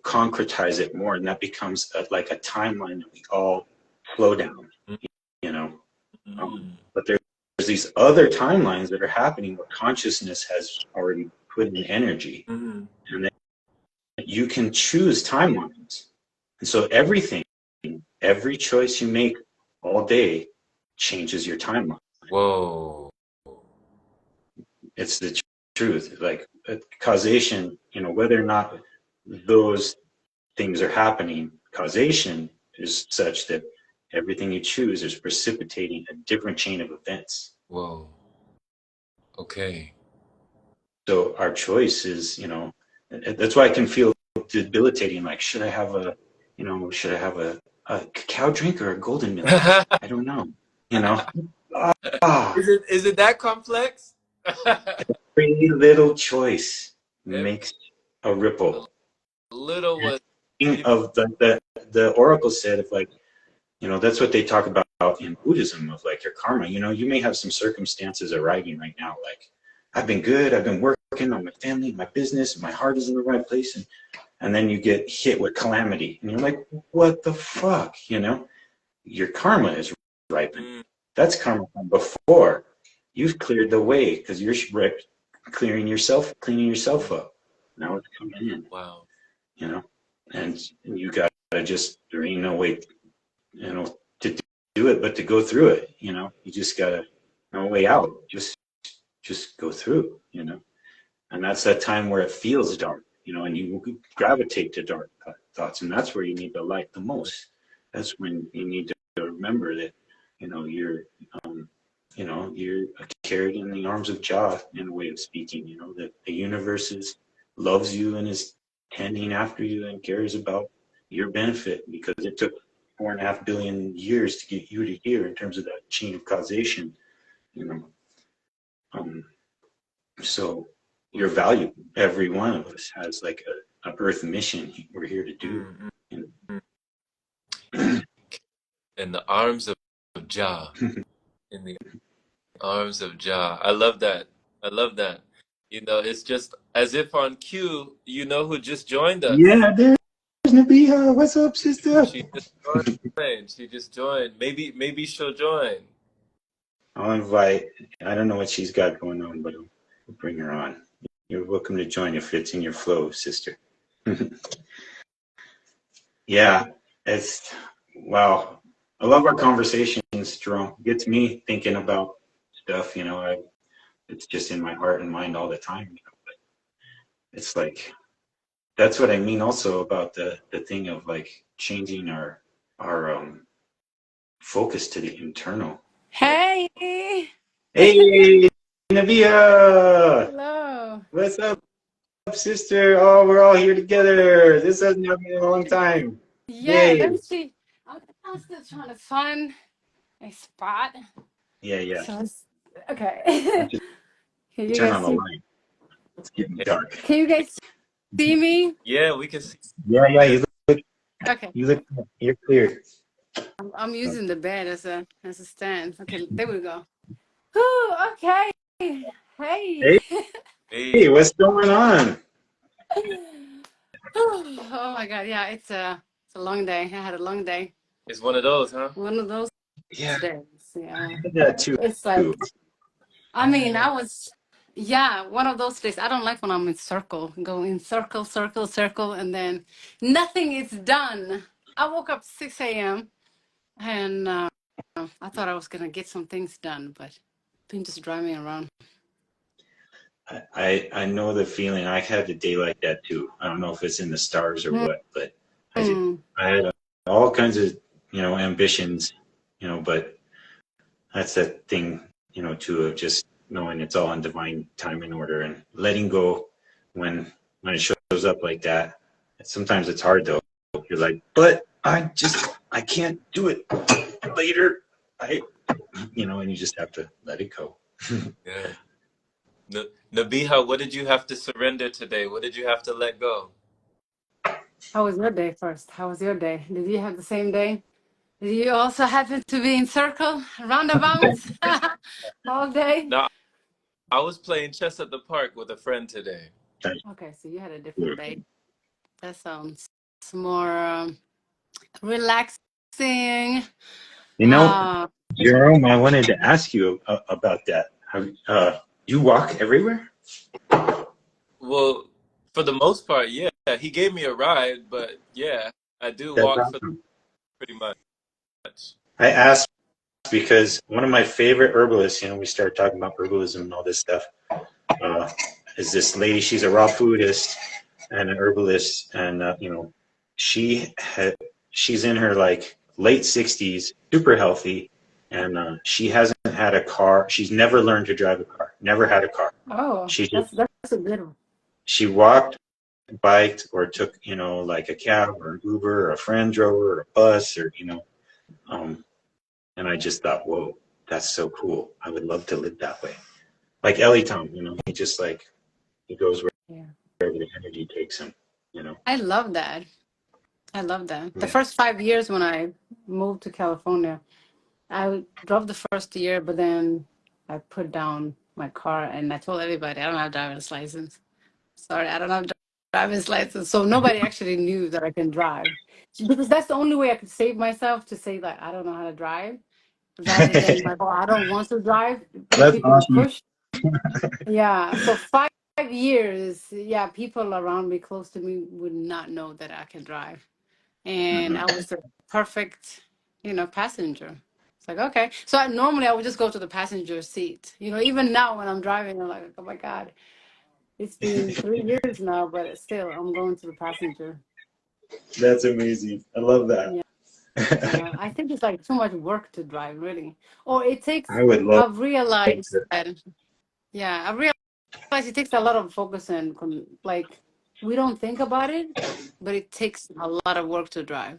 concretize it more, and that becomes like a timeline that we all slow down. You know, but there's these other timelines that are happening where consciousness has already put in energy, and then you can choose timelines. And so every choice you make all day changes your timeline. Whoa. It's the truth. Like causation, whether or not those things are happening, causation is such that everything you choose is precipitating a different chain of events. Whoa. Okay. So our choice is, that's why it can feel debilitating. Like, should I have a cacao drink or a golden milk? I don't know. Ah, Is it that complex? every little choice Every makes a ripple. little one. Of the oracle said, if like, that's what they talk about in Buddhism, of like your karma. You may have some circumstances arriving right now, like I've been good, I've been working on my family, my business, my heart is in the right place, and then you get hit with calamity, and you're like, what the fuck, Your karma is ripened. That's karma from before. You've cleared the way because you're cleaning yourself up. Now it's coming in. Wow. And you gotta just, there ain't no way, to do it, but to go through it. You just gotta, no way out. Just go through. And that's that time where it feels dark. And you gravitate to dark thoughts, and that's where you need the light the most. That's when you need to remember that, you're carried in the arms of Jah, in a way of speaking. That the universe loves you and is tending after you and cares about your benefit, because it took 4.5 billion years to get you to here in terms of that chain of causation. So you're valuable. Every one of us has like a earth mission we're here to do. In the arms of Jah. In the arms of Jah. I love that. I love that. It's just as if on cue, who just joined us. Yeah, there's Nabiha. What's up, sister? She just joined. She just joined. Maybe she'll join. I'll invite. I don't know what she's got going on, but we'll bring her on. You're welcome to join if it's in your flow, sister. Yeah, wow. I love our conversations, Jerome. It gets me thinking about stuff, it's just in my heart and mind all the time. But it's like, that's what I mean also about the thing of like changing our focus to the internal. Hey. Hey, Navia! Hello. What's up, sister? Oh, we're all here together. This hasn't happened in a long time. Yeah, Yay! let me see. I'm still trying to find a spot. Yeah. So okay. Just Can you turn guys on the see? light. It's getting dark. Can you guys see me? Yeah, we can see. Yeah. Okay. You're clear. I'm using the bed as a stand. Okay, there we go. Whew, okay. Hey. Hey, what's going on? Oh my God. Yeah, it's a long day. I had a long day. It's one of those, huh? One of those Yeah. days. Yeah. That too. It's like, I mean, yeah, one of those days. I don't like when I'm in circle, go in circle, circle, circle, and then nothing is done. I woke up 6 a.m. and I thought I was going to get some things done, but been just driving around. I know the feeling. I had a day like that too. I don't know if it's in the stars or what, but I had all kinds of, ambitions, but that's that thing, too, of just knowing it's all in divine time and order and letting go when it shows up like that. Sometimes it's hard though. You're like, but I can't do it later. And you just have to let it go. Yeah. Nabiha, what did you have to surrender today? What did you have to let go? How was your day first? How was your day? Did you have the same day? Did you also happen to be in circle, roundabouts all day? No, I was playing chess at the park with a friend today. Okay, so you had a different day. That sounds more relaxing. Jerome, I wanted to ask you about that. You walk everywhere? Well, for the most part, yeah. He gave me a ride, but yeah, I do That's walk for awesome. pretty much. I asked because one of my favorite herbalists, we started talking about herbalism and all this stuff, is this lady. She's a raw foodist and an herbalist, and she's in her like late 60s, super healthy, and she hasn't had a car. She's never learned to drive a car. Never had a car. Oh, that's a good one. She walked, biked, or took like a cab or an Uber, or a friend drove her, or a bus, or and I just thought, whoa, that's so cool. I would love to live that way. Like Ellie Tom, he just like he goes wherever the energy takes him. I love that. Yeah. The first 5 years when I moved to California, I drove the first year, but then I put down my car and I told everybody I don't have a driver's license. Sorry, I don't have a driver's license. So nobody actually knew that I can drive. Because that's the only way I could save myself, to say like I don't know how to drive, rather than like, oh, I don't want to drive. That's People would awesome. push. Yeah. So 5 years, yeah, people around me, close to me, would not know that I can drive. And I was the perfect, passenger. It's like, okay. So normally I would just go to the passenger seat. Even now when I'm driving, I'm like, oh my God, it's been 3 years now, but still I'm going to the passenger. That's amazing. I love that. Yeah. I think it's like too much work to drive, really. Or it takes, I would love I've realized to. that, yeah, I realized it takes a lot of focus and like we don't think about it, but it takes a lot of work to drive.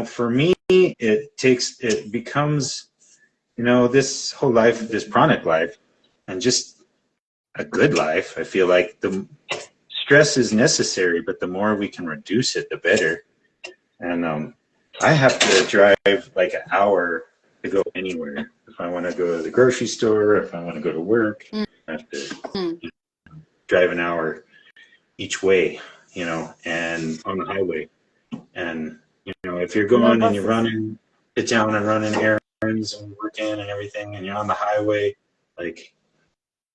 For me, it becomes, this whole life, this pranic life, and just a good life. I feel like the stress is necessary, but the more we can reduce it, the better. And I have to drive like an hour to go anywhere. If I want to go to the grocery store, if I want to go to work, I have to drive an hour each way, and on the highway. And, if you're going and you're running to town and running errands and working and everything, and you're on the highway, like,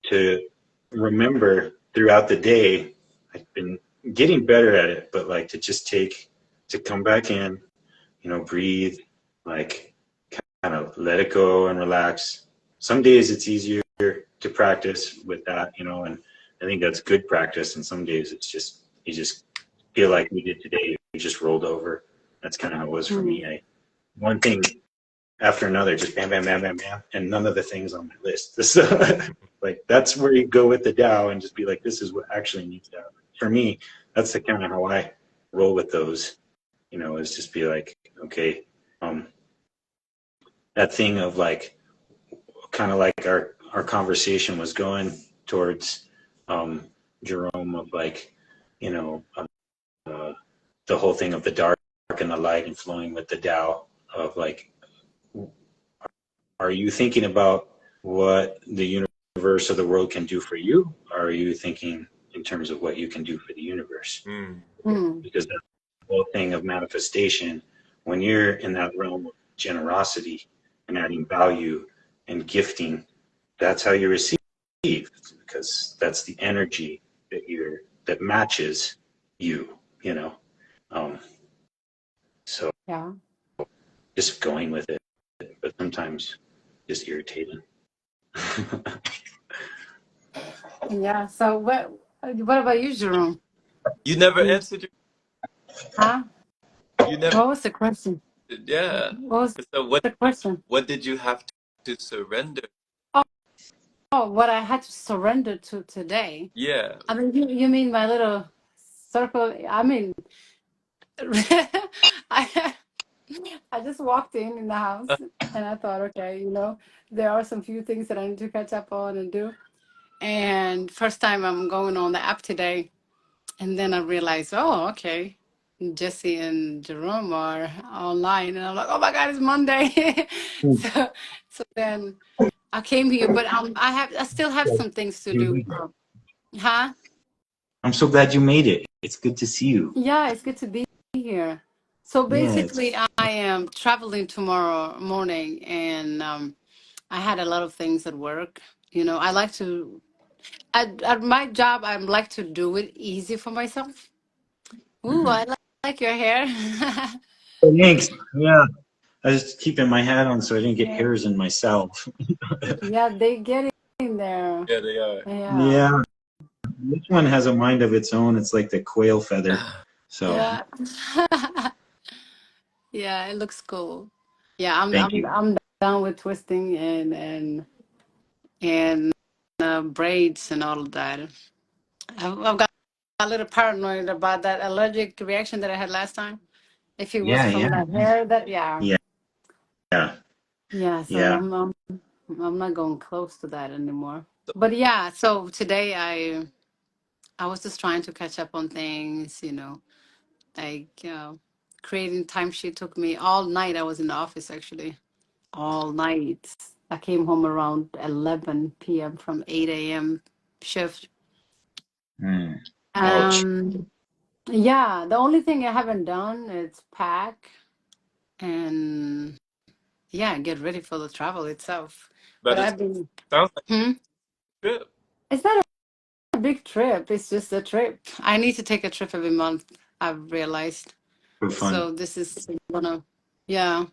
to remember throughout the day, I've been getting better at it, but like to come back in, breathe, like kind of let it go and relax. Some days it's easier to practice with that, and I think that's good practice. And some days it's just, you just feel like we did today, we just rolled over. That's kind of how it was for me. One thing after another, just bam, bam, bam, bam, bam, and none of the things on my list. So, like, that's where you go with the Tao and just be like, this is what actually needs to happen. For me, that's the kind of how I roll with those, is just be like, okay, that thing of like, kind of like our conversation was going towards, Jerome, of like, the whole thing of the dark and the light and flowing with the Tao, of like, are you thinking about what the universe or the world can do for you? Or are you thinking in terms of what you can do for the universe? Because the whole thing of manifestation, when you're in that realm of generosity and adding value and gifting, that's how you receive, because that's the energy that matches you, you know. So Yeah. just going with it, but sometimes just irritating. Yeah. So what about you, Jerome? You never You, answered huh? you never What was the question? yeah. What was So the question? what did you have to surrender? Oh, oh, what I had to surrender to today. Yeah. I mean, you mean my little circle? I mean, I I just walked in the house and I thought, okay, there are some few things that I need to catch up on and do. And first time I'm going on the app today, and then I realized, oh, okay, Jesse and Jerome are online, and I'm like, oh my God, it's Monday. so so then I came here, but I still have some things to You do. made it. Huh? I'm so glad you made it. It's good to see you. Yeah, it's good to be here. So Yeah, basically, I am traveling tomorrow morning, and I had a lot of things at work. I like to, at my job, I like to do it easy for myself. Ooh, I like your hair. thanks. Yeah, I was keeping my hat on so I didn't get Yeah, hairs in myself. yeah, they get in there. Yeah, they are. Yeah, Yeah, this one has a mind of its own. It's like the quail feather. So yeah, yeah. It looks cool. Yeah, I'm thank I'm you. I'm down with twisting and braids and all of that. I've got a little paranoid about that allergic reaction that I had last time. If it was Yeah, from yeah, that hair, yeah, yeah, yeah, yeah. So yeah. I'm not going close to that anymore. But yeah, so today I was just trying to catch up on things, like creating timesheet took me all night. I was in the office actually all night. I came home around 11 p.m. from 8 a.m. shift. Mm. Ouch. Um, yeah, the only thing I haven't done is pack and yeah, get ready for the travel itself. But But it I've been, sounds like hmm? a trip. It's not a big trip. It's just a trip. I need to take a trip every month, I've realized. For fun. So this is one of, yeah.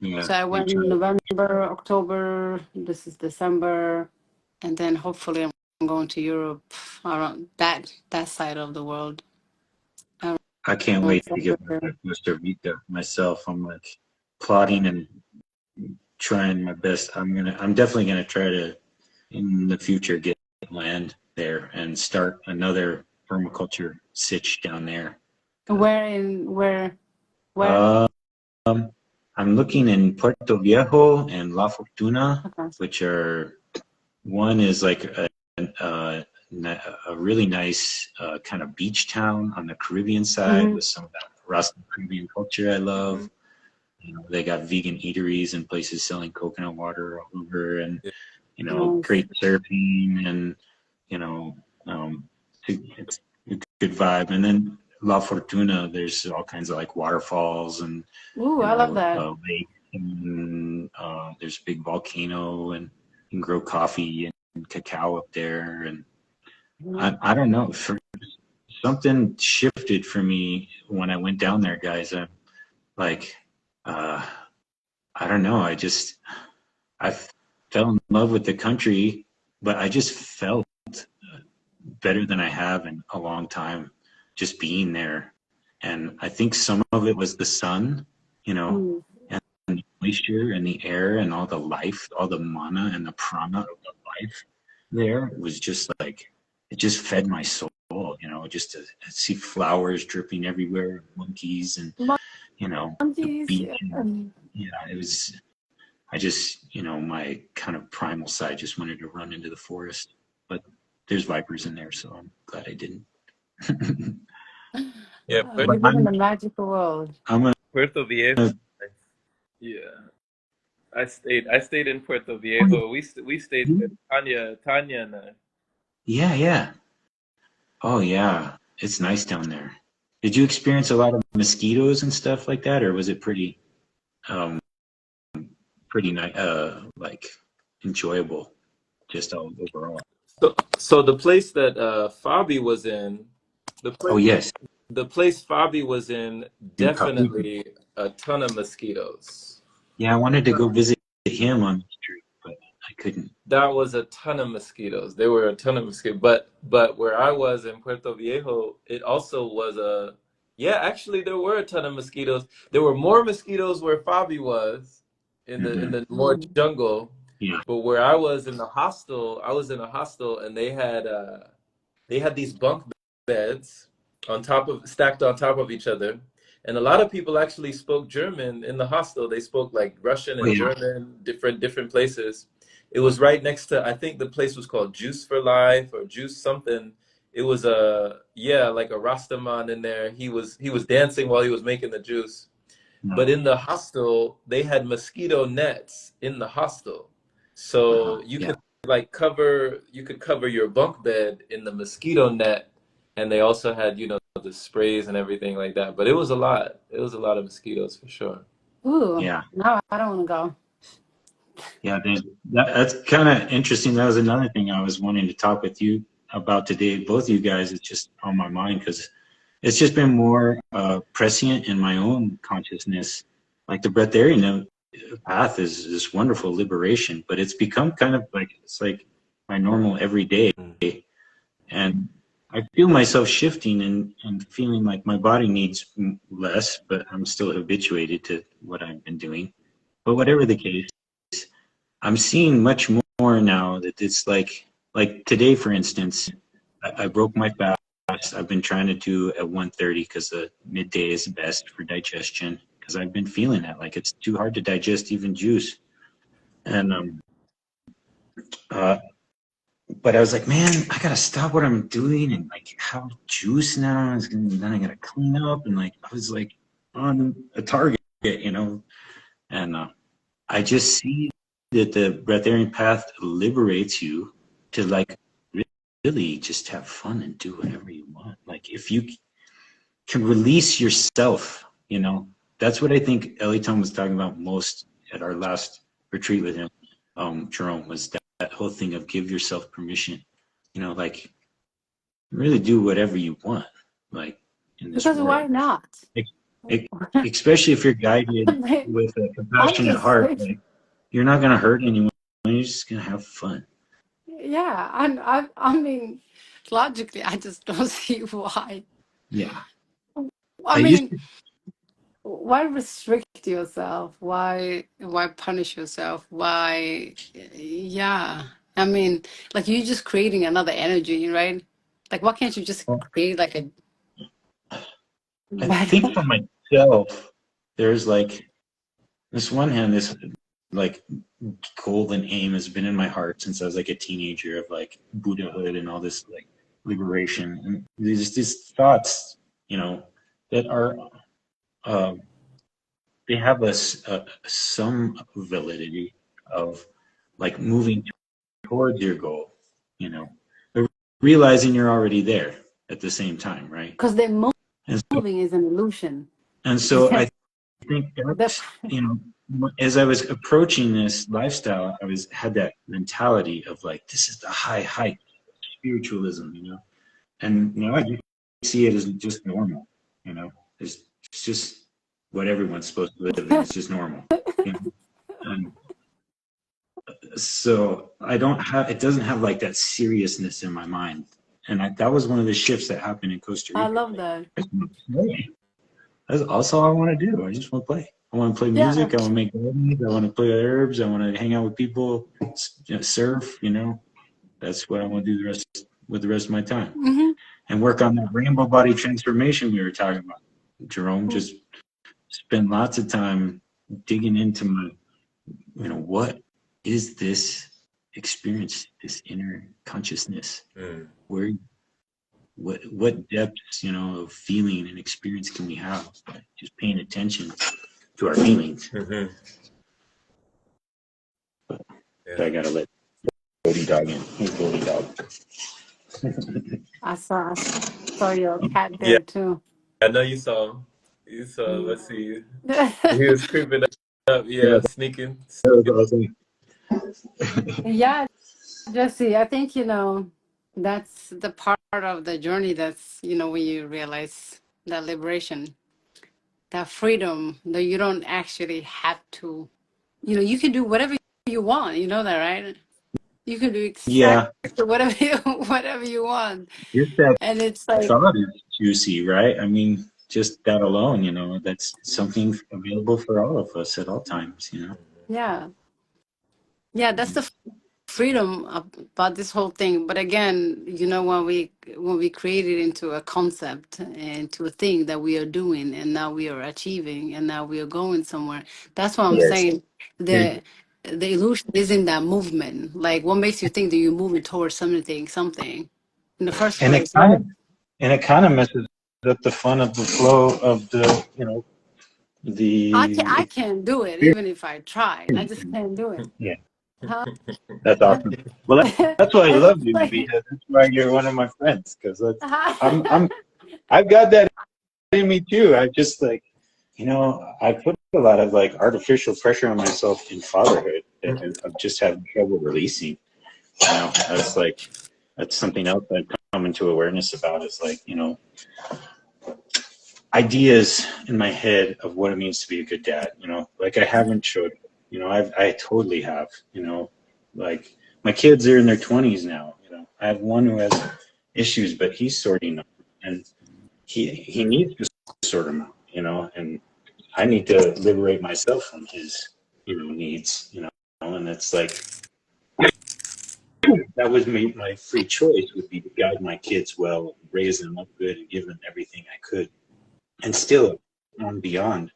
Yeah, So I me went in too. November, October. This is December, and then hopefully I'm going to Europe around that side of the world I can't around wait to get back February. to Costa Rica myself. I'm like plotting and trying my best. I'm definitely gonna try to in the future get land there and start another permaculture sitch down there. Where? Um, I'm looking in Puerto Viejo and La Fortuna, Okay. which are one is like a, a really nice kind of beach town on the Caribbean side Mm-hmm. with some of that rustic Caribbean culture I love. They got vegan eateries and places selling coconut water all over, and Yeah. Nice. great surfing, and you know, um, it's a good vibe. And then La Fortuna, there's all kinds of like waterfalls and Ooh, I love that. lake, and there's a big volcano, and you can grow coffee and cacao up there. And Mhm. I don't know, something shifted for me when I went down there, guys. I'm like, uh, I don't know. I fell in love with the country, but I just felt better than I have in a long time just being there. And I think some of it was the sun, Mm. and the moisture and the air and all the life, all the mana and the prana of the life there was just like, it just fed my soul, just to see flowers dripping everywhere, monkeys and, the Monkeys. beach. Yeah. And, yeah, it was, I just, my kind of primal side just wanted to run into the forest, but there's vipers in there, so I'm glad I didn't. Yeah, But We live in a magical world. I'm Puerto Viejo. gonna, Yeah. I stayed in Puerto Viejo. We stayed with Tanya and I. yeah, yeah. Oh yeah, it's nice down there. Did you experience a lot of mosquitoes and stuff like that, or was it um, pretty nice, like enjoyable, just all overall? So the place that Fabi was in, the Oh place yes, the place Fabi was in, in Kahuku. definitely a ton of mosquitoes. Yeah, I wanted to go visit him on the street, but I couldn't. That was a ton of mosquitoes. There were a ton of mosquitoes. But where I was in Puerto Viejo, it also was a yeah, actually there were a ton of mosquitoes. There were more mosquitoes where Fabi was in Hmm. the more jungle. Yeah. But where I was in the hostel, I was in a hostel and they had these bunk beds on top of stacked on top of each other. And a lot of people actually spoke German in the hostel. They spoke like Russian Oh and yeah. German, different places. It was right next to, I think the place was called Juice for Life or Juice something. It was a yeah, like a Rastaman in there. He was dancing while he was making the juice. No. But in the hostel, they had mosquito nets in the hostel. So Yeah. you could cover your bunk bed in the mosquito net, and they also had, the sprays and everything like that. But it was a lot. It was a lot of mosquitoes for sure. Ooh, Yeah. no, I don't want to go. Yeah. That's kind of interesting. That was another thing I was wanting to talk with you about today. Both of you guys, it's just on my mind because it's just been more prescient in my own consciousness. Like the Breatharian path is this wonderful liberation, but it's become kind of like it's like my normal everyday, and I feel myself shifting and feeling like my body needs less, but I'm still habituated to what I've been doing. But whatever the case, I'm seeing much more now that it's like today, for instance, I broke my fast. I've been trying to do at 1:30 because the midday is best for digestion because I've been feeling that like it's too hard to digest even juice. And uh, but I was like, man, I gotta stop what I'm doing and like have juice now. Then I gotta clean up and like I was like on a target, and I just see that the breatharian path liberates you to like really just have fun and do whatever you want. Like if you can release yourself, that's what I think Eliton was talking about most at our last retreat with him, Jerome, was that whole thing of give yourself permission, like really do whatever you want, like in this Because why world. not? Especially if you're guided I'm with a compassionate just heart, like, like you're not going to hurt anyone. You're just going to have fun. yeah, and I mean, logically, I just don't see why. Yeah. I I used mean, to, why restrict yourself? Why punish yourself? Why? Yeah, I mean, like you're just creating another energy, right? Like, why can't you just create like a I think for myself, there's like, this one hand, this like golden aim has been in my heart since I was like a teenager of like Buddhahood and all this like liberation and these thoughts, that are they have some validity of like moving towards your goal, but realizing you're already there at the same time, right? because they're And so, moving is an illusion. I think The- that's, as I was approaching this lifestyle, had that mentality of like, this is the high height of spiritualism, and I just see it as just normal, it's just what everyone's supposed to live in. It's just normal, and so it doesn't have like that seriousness in my mind, and that was one of the shifts that happened in Costa I Rica. love Like, that. that's also all I want to do. I just want to play. I want to play Yeah, music. I want to make gardens. I want to play herbs. I want to hang out with people, surf. That's what I want to do the rest of my time, hmm and work on that rainbow body transformation we were talking about. Jerome, just spend lots of time digging into my, what is this experience, this inner consciousness? Where, what depths, of feeling and experience can we have by just paying attention to our feelings? Mm-hmm. So I gotta let Bodhi dog in. Here's Bodhi dog. I saw your cat Yeah. there too. I know you saw him. You saw, let's see. He Yeah. was creeping up, yeah, sneaking. That was awesome. Yeah, Jesse, I think, that's the part of the journey that's, when you realize that liberation, that freedom, that you don't actually have to, you can do whatever you want. You know that, right? You can do exactly Yeah, whatever whatever you want. just that And it's like, thought is juicy, right? I mean, just that alone, that's something available for all of us at all times. yeah, yeah, that's the freedom about this whole thing. But again, when we create it into a concept, into a thing that we are doing, and now we are achieving, and now we are going somewhere, that's what I'm Yes. saying. The illusion is in that movement. Like, what makes you think that you're moving towards something in the first And it place, kind right? of and it kind of messes up the fun of the flow of I the can't do it even if I try. I just experience. can't do it. Yeah, Huh? that's awesome. Well, that's why I And love it's you, like, because that's why you're one of my friends. Because I've got that in me too. I just I put a lot of artificial pressure on myself in fatherhood that I'm just having trouble releasing. That's something else I've come into awareness about. Is ideas in my head of what it means to be a good dad. I haven't showed. I totally have. Like my kids are in their 20s now. I have one who has issues, but he's sorting them, and he needs to sort them out. And I need to liberate myself from his needs. And it's like that was my free choice would be to guide my kids well, raise them up good, and give them everything I could, and still on beyond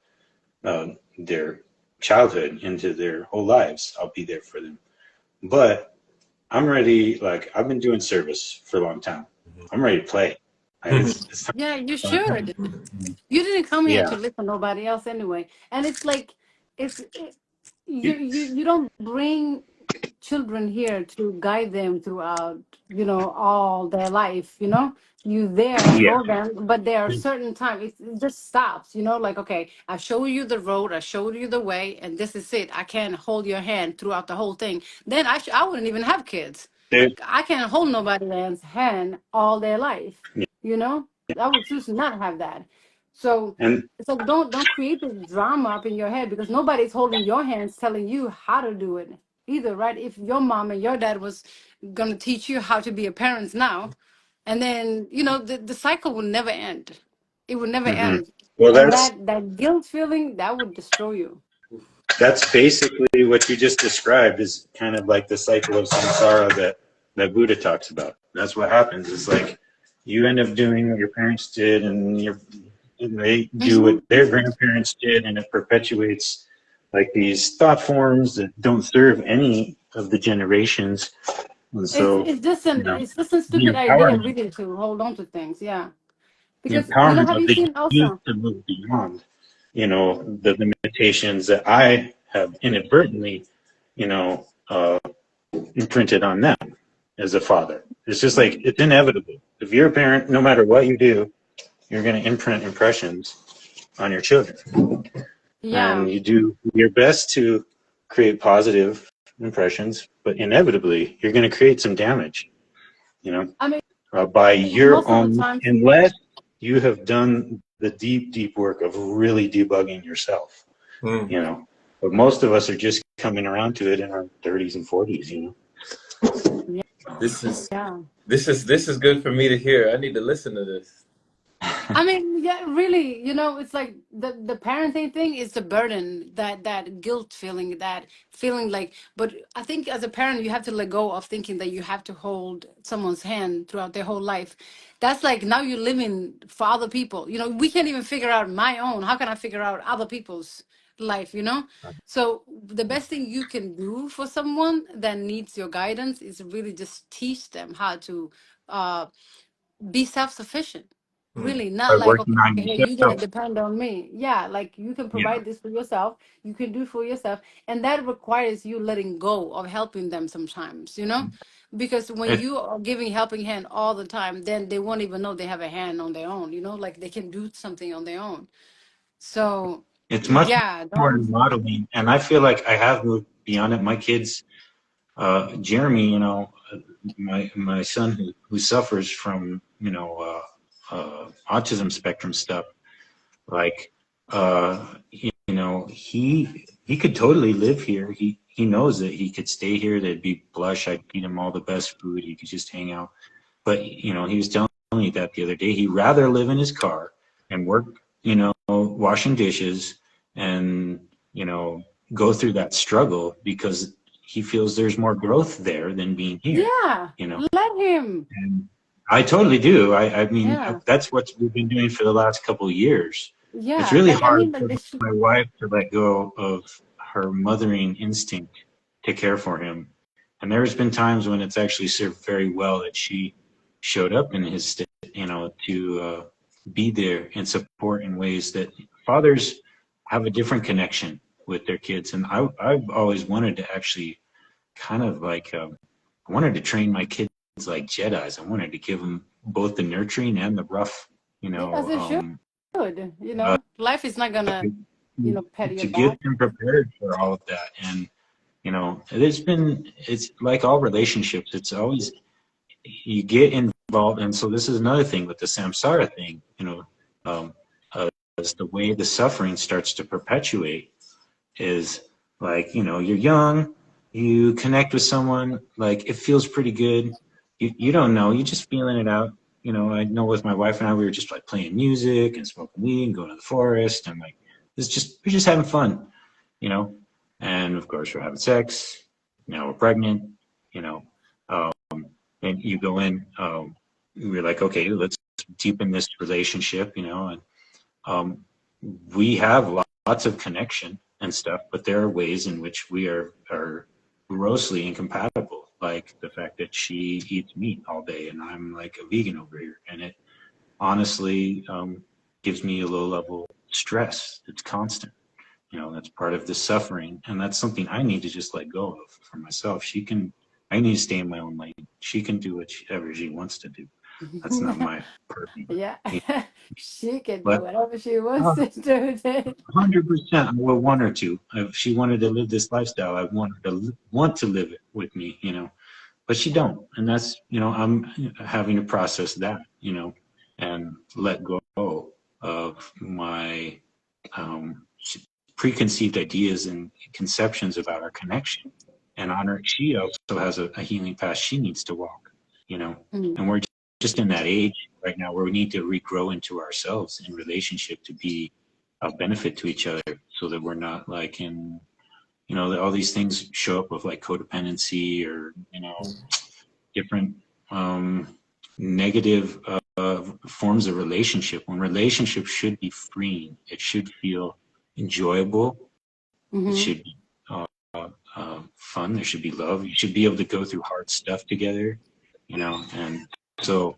their childhood into their whole lives, I'll be there for them. But I'm ready. Like I've been doing service for a long time. I'm ready to play. It's time yeah, you to should. You didn't come here to yeah. live for nobody else anyway. And it's like, you, You- you don't bring children here to guide them throughout, all their life, you there Yeah. for them, but there are certain times it just stops, like, okay, I showed you the road, I showed you the way, and this is it. I can't hold your hand throughout the whole thing. Then I wouldn't even have kids. There's, I can't hold nobody's hand all their life, you know? I would choose to not have that. So and don't create this drama up in your head, because nobody's holding your hands telling you how to do it either, right? If your mom and your dad was gonna teach you how to be a parent now, and then the cycle will never end. It will never mhm. end. Well, And that's that guilt feeling, that would destroy you. that's basically what you just described is kind of like the cycle of samsara that Buddha talks about. That's what happens. It's like you end up doing what your parents did, and they do Hmm. what their grandparents did, and it perpetuates like these thought forms that don't serve any of the generations. And It's so, it's just you an know, it's just a the stupid idea, empowerment, really, to hold on to things. Yeah, the because empowerment have of you the seen youth also? to move beyond, the limitations that I have inadvertently, you know, uh, imprinted on them as a father. It's just like it's inevitable. If you're a parent, no matter what you do, you're going to imprint impressions on your children, Yeah, and you do your best to create positive impressions, but inevitably you're going to create some damage. You know, I mean, by your most of the own, times. unless you have done the deep work of really debugging yourself. Mm. You know, but most of us are just coming around to it in our 30s and 40s. This is Yeah. this is good for me to hear. I need to listen to this. I mean, yeah, really, it's like the parenting thing is the burden, that guilt feeling, that feeling like. But I think as a parent, you have to let go of thinking that you have to hold someone's hand throughout their whole life. That's like, now you're living for other people. We can't even figure out my own. How can I figure out other people's life? So the best thing you can do for someone that needs your guidance is really just teach them how to uh, be self-sufficient, Mm. really, not By like, okay, working on hey, you're gonna yourself. depend on me. Yeah, like, you can Yeah. provide this for yourself, you can do for yourself, and that requires you letting go of helping them sometimes. Because when It, you are giving helping hand all the time, then they won't even know they have a hand on their own, like they can do something on their own. So it's much yeah, more don't. modeling, and I feel like I have moved beyond it. My kids, Jeremy, my son who suffers from autism spectrum stuff, like he could totally live here. He knows that he could stay here. There'd be blush. I'd feed him all the best food. He could just hang out. But he was telling me that the other day. He'd rather live in his car and work, washing dishes and go through that struggle because he feels there's more growth there than being here. Yeah, let him. And I totally do. I mean, Yeah, that's what we've been doing for the last couple of years. It's yeah. really Like I hard mean, like for they should. my wife to let go of her mothering instinct to care for him. And there's been times when it's actually served very well that she showed up in his state, to be there and support in ways that fathers have a different connection with their kids. And I've always wanted to actually kind of like, I wanted to train my kids like Jedis. I wanted to give them both the nurturing and the rough, As it should. uh, Life is not gonna, pat your to get back. them prepared for all of that. And it's like all relationships. It's always you get involved, and so this is another thing with the samsara thing. Um, as the way the suffering starts to perpetuate is like you're young, you connect with someone, like it feels pretty good. You don't know, you're just feeling it out. I know with my wife and I, we were just like playing music and smoking weed and going to the forest, and like we're just having fun, you know. And of course, we're having sex. Now we're pregnant, you know. Um, and you go in. We're like, okay, let's deepen this relationship, and we have lots of connection and stuff, but there are ways in which we are grossly incompatible. Like the fact that she eats meat all day and I'm like a vegan over here, and it honestly gives me a low level stress. It's constant. That's part of the suffering, and that's something I need to just let go of for myself. I need to stay in my own lane. She can do whatever she wants to do. That's not my purview. Yeah, she can do But whatever she wants to do. 100%, I will want her to. If she wanted to live this lifestyle, I want her to want to live it with me, But she don't, and that's I'm having to process that, and let go of my preconceived ideas and conceptions about our connection, and honor. She also has a healing path she needs to walk, and we're just in that age right now where we need to regrow into ourselves in relationship to be of benefit to each other, so that we're not like in that all these things show up with like codependency or different negative forms of relationship, when relationship should be freeing. It should feel enjoyable. It should be fun. There should be love. You should be able to go through hard stuff together, and so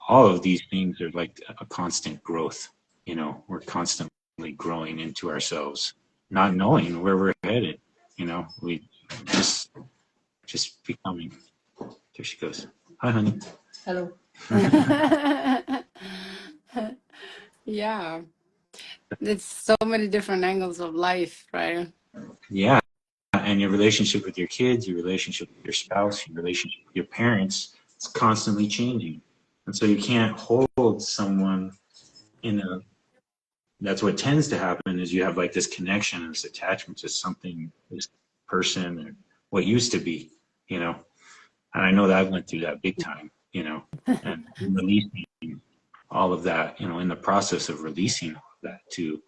all of these things are like a constant growth. We're constantly growing into ourselves, not knowing where we're headed. We just becoming. There she goes. Hi, honey. Hello. Yeah, there's so many different angles of life, right? Yeah, and your relationship with your kids, your relationship with your spouse, your relationship with your parents, it's constantly changing, and so you can't hold someone in a. That's what tends to happen is you have like this connection and this attachment to something, this person, or what used to be, And I know that I went through that big time, and releasing all of that, in the process of releasing all of that to,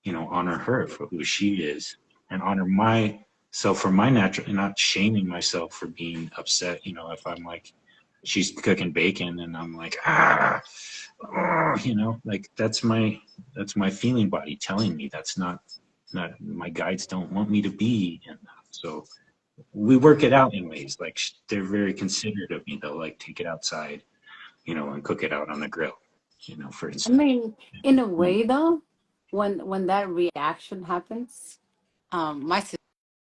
honor her for who she is and honor myself for my natural, and not shaming myself for being upset, if I'm like, she's cooking bacon and I'm like, like that's my feeling body telling me that's not my guides don't want me to be in that. So we work it out in ways like they're very considerate of me. They'll like take it outside, and cook it out on the grill, for I instance. mean, in a way, though, when that reaction happens, my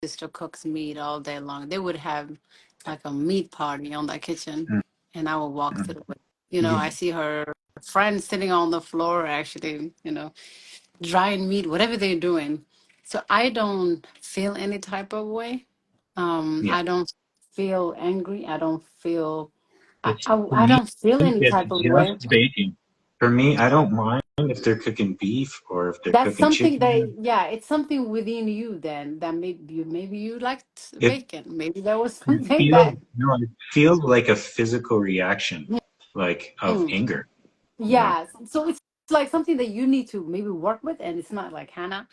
sister cooks meat all day long. They would have like a meat party on that kitchen, Mm, and I will walk mm. through it. You know, Yeah, I see her friends sitting on the floor, actually, you know, drying meat, whatever they're doing. So I don't feel any type of way. yeah. I don't feel angry. I don't feel. It's for I me, don't feel any it's type of way. just baking. For me, I don't mind if they're cooking beef or if they're That's cooking something chicken. that, yeah, it's something within you then that maybe you liked If bacon. Maybe there was it something feels that. no, it feels like a physical reaction, like of Mm. anger. You know, Yeah, so it's like something that you need to maybe work with, and it's not like Hannah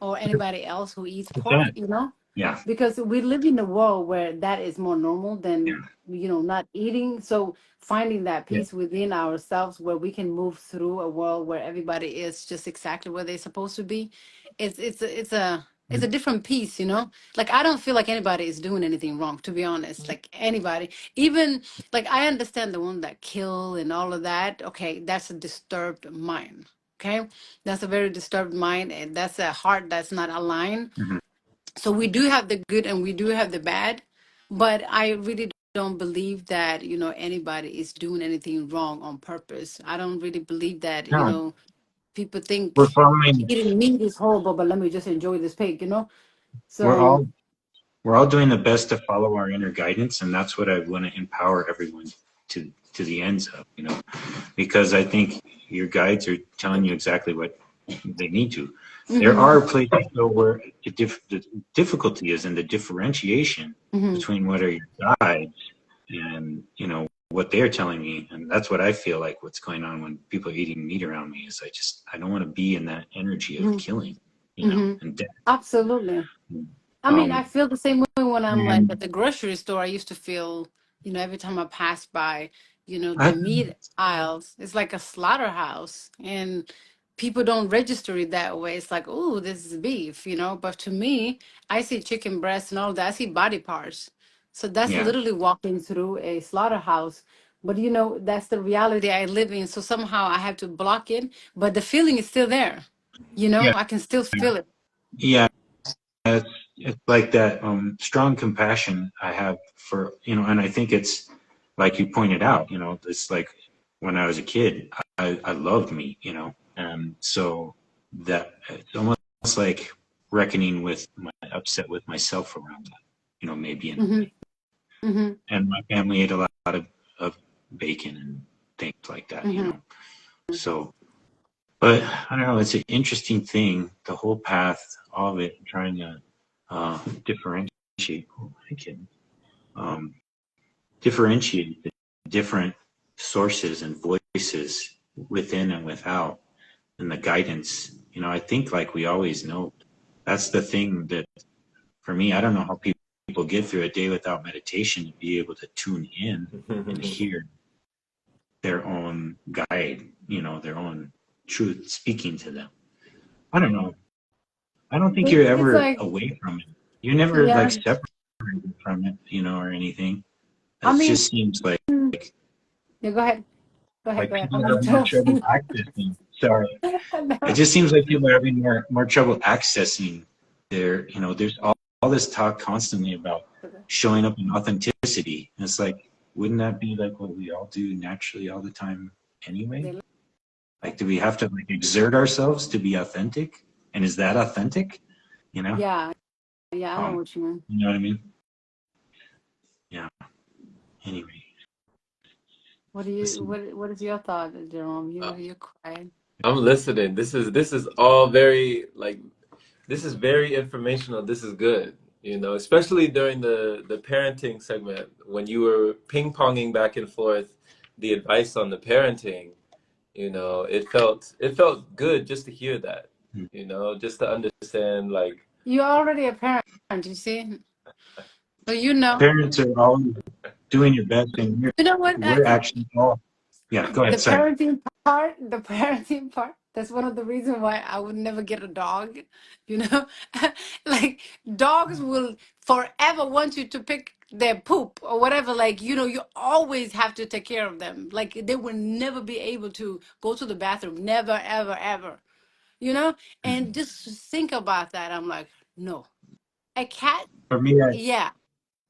or anybody else who eats what's pork, that? you know, Yeah, because we live in a world where that is more normal yeah, than, you know, not eating. So finding that yeah. peace within ourselves where we can move through a world where everybody is just exactly where they're supposed to be, it's a different piece, you know. Like I don't feel like anybody is doing anything wrong, to be honest. Like anybody, even like I understand the one that kill and all of that. Okay, that's a disturbed mind. Okay, that's a very disturbed mind, and that's a heart that's not aligned. Mhm. So we do have the good and we do have the bad, but I really don't believe that, you know, anybody is doing anything wrong on purpose. I don't really believe that, you No, know, people we're think following. eating meat is horrible, but let me just enjoy this pig, you know. We're So all we're all doing the best to follow our inner guidance, and that's what I want to empower everyone to the ends of. You know, because I think your guides are telling you exactly what they need to. There mm-hmm, are places though where the difficulty is in the differentiation mm-hmm, between what are your guides and what they're telling me, and that's what I feel like what's going on when people are eating meat around me is I don't want to be in that energy of mm-hmm, killing, mm-hmm. and death. Absolutely. I mean, I Um, feel the same way when I'm like and at the grocery store. I used to feel, you know, every time I pass by, you know, the I, meat aisles, it's like a slaughterhouse. And people don't register it that way. It's like, oh, this is beef, you know. But to me, I see chicken breasts and all that. I see body parts. So that's yeah, literally walking through a slaughterhouse. But, you know, that's the reality I live in. So somehow I have to block it. But the feeling is still there. You know, yeah, I can still feel it. yeah. It's like that strong compassion I have for and I think it's like you pointed out. It's like when I was a kid, I loved meat. And so that it's almost like reckoning with my upset with myself around that. Maybe in a Mm-hmm, way. mm-hmm, And my family ate a lot of bacon and things like that. mm-hmm. So, but I don't know. It's an interesting thing. The whole path of it, trying to differentiate. Oh, I can differentiate the different sources and voices within and without, and the guidance. I think like we always know. That's the thing that for me, I don't know how people get through a day without meditation to be able to tune in and hear their own guide, their own truth speaking to them. I don't know. I don't think you're It's ever like, away from it. You're never like yeah. separated from it, or anything. I It mean, just seems yeah, go ahead. Go ahead. like Go ahead. people I'm have more trouble interrupting. accessing. Sorry, it No. just seems like people are having more trouble accessing their. There's all this talk constantly about showing up in authenticity. And it's like, wouldn't that be like what we all do naturally all the time anyway? Like, do we have to like exert ourselves to be authentic? And is that authentic? You know? Yeah, yeah, I know Um, what you mean. you know what I mean? Yeah. Anyway. Listen, What is your thought, Jerome? Uh, You quiet. I'm listening. This is all very like this is very informational. This is good. Especially during the parenting segment when you were ping-ponging back and forth the advice on the parenting. It felt good just to hear that. Just to understand like You're already a parent, you see? So you know. parents are always doing your best, and You know what? we're actually all. Yeah, go The ahead. Sorry. parenting part, that's one of the reasons why I would never get a dog. You know, like dogs will forever want you to pick their poop or whatever. Like, you know, you always have to take care of them. Like, they will never be able to go to the bathroom. Never, ever, ever. You know, and just think about that. I'm like, no, a cat, For me, yeah.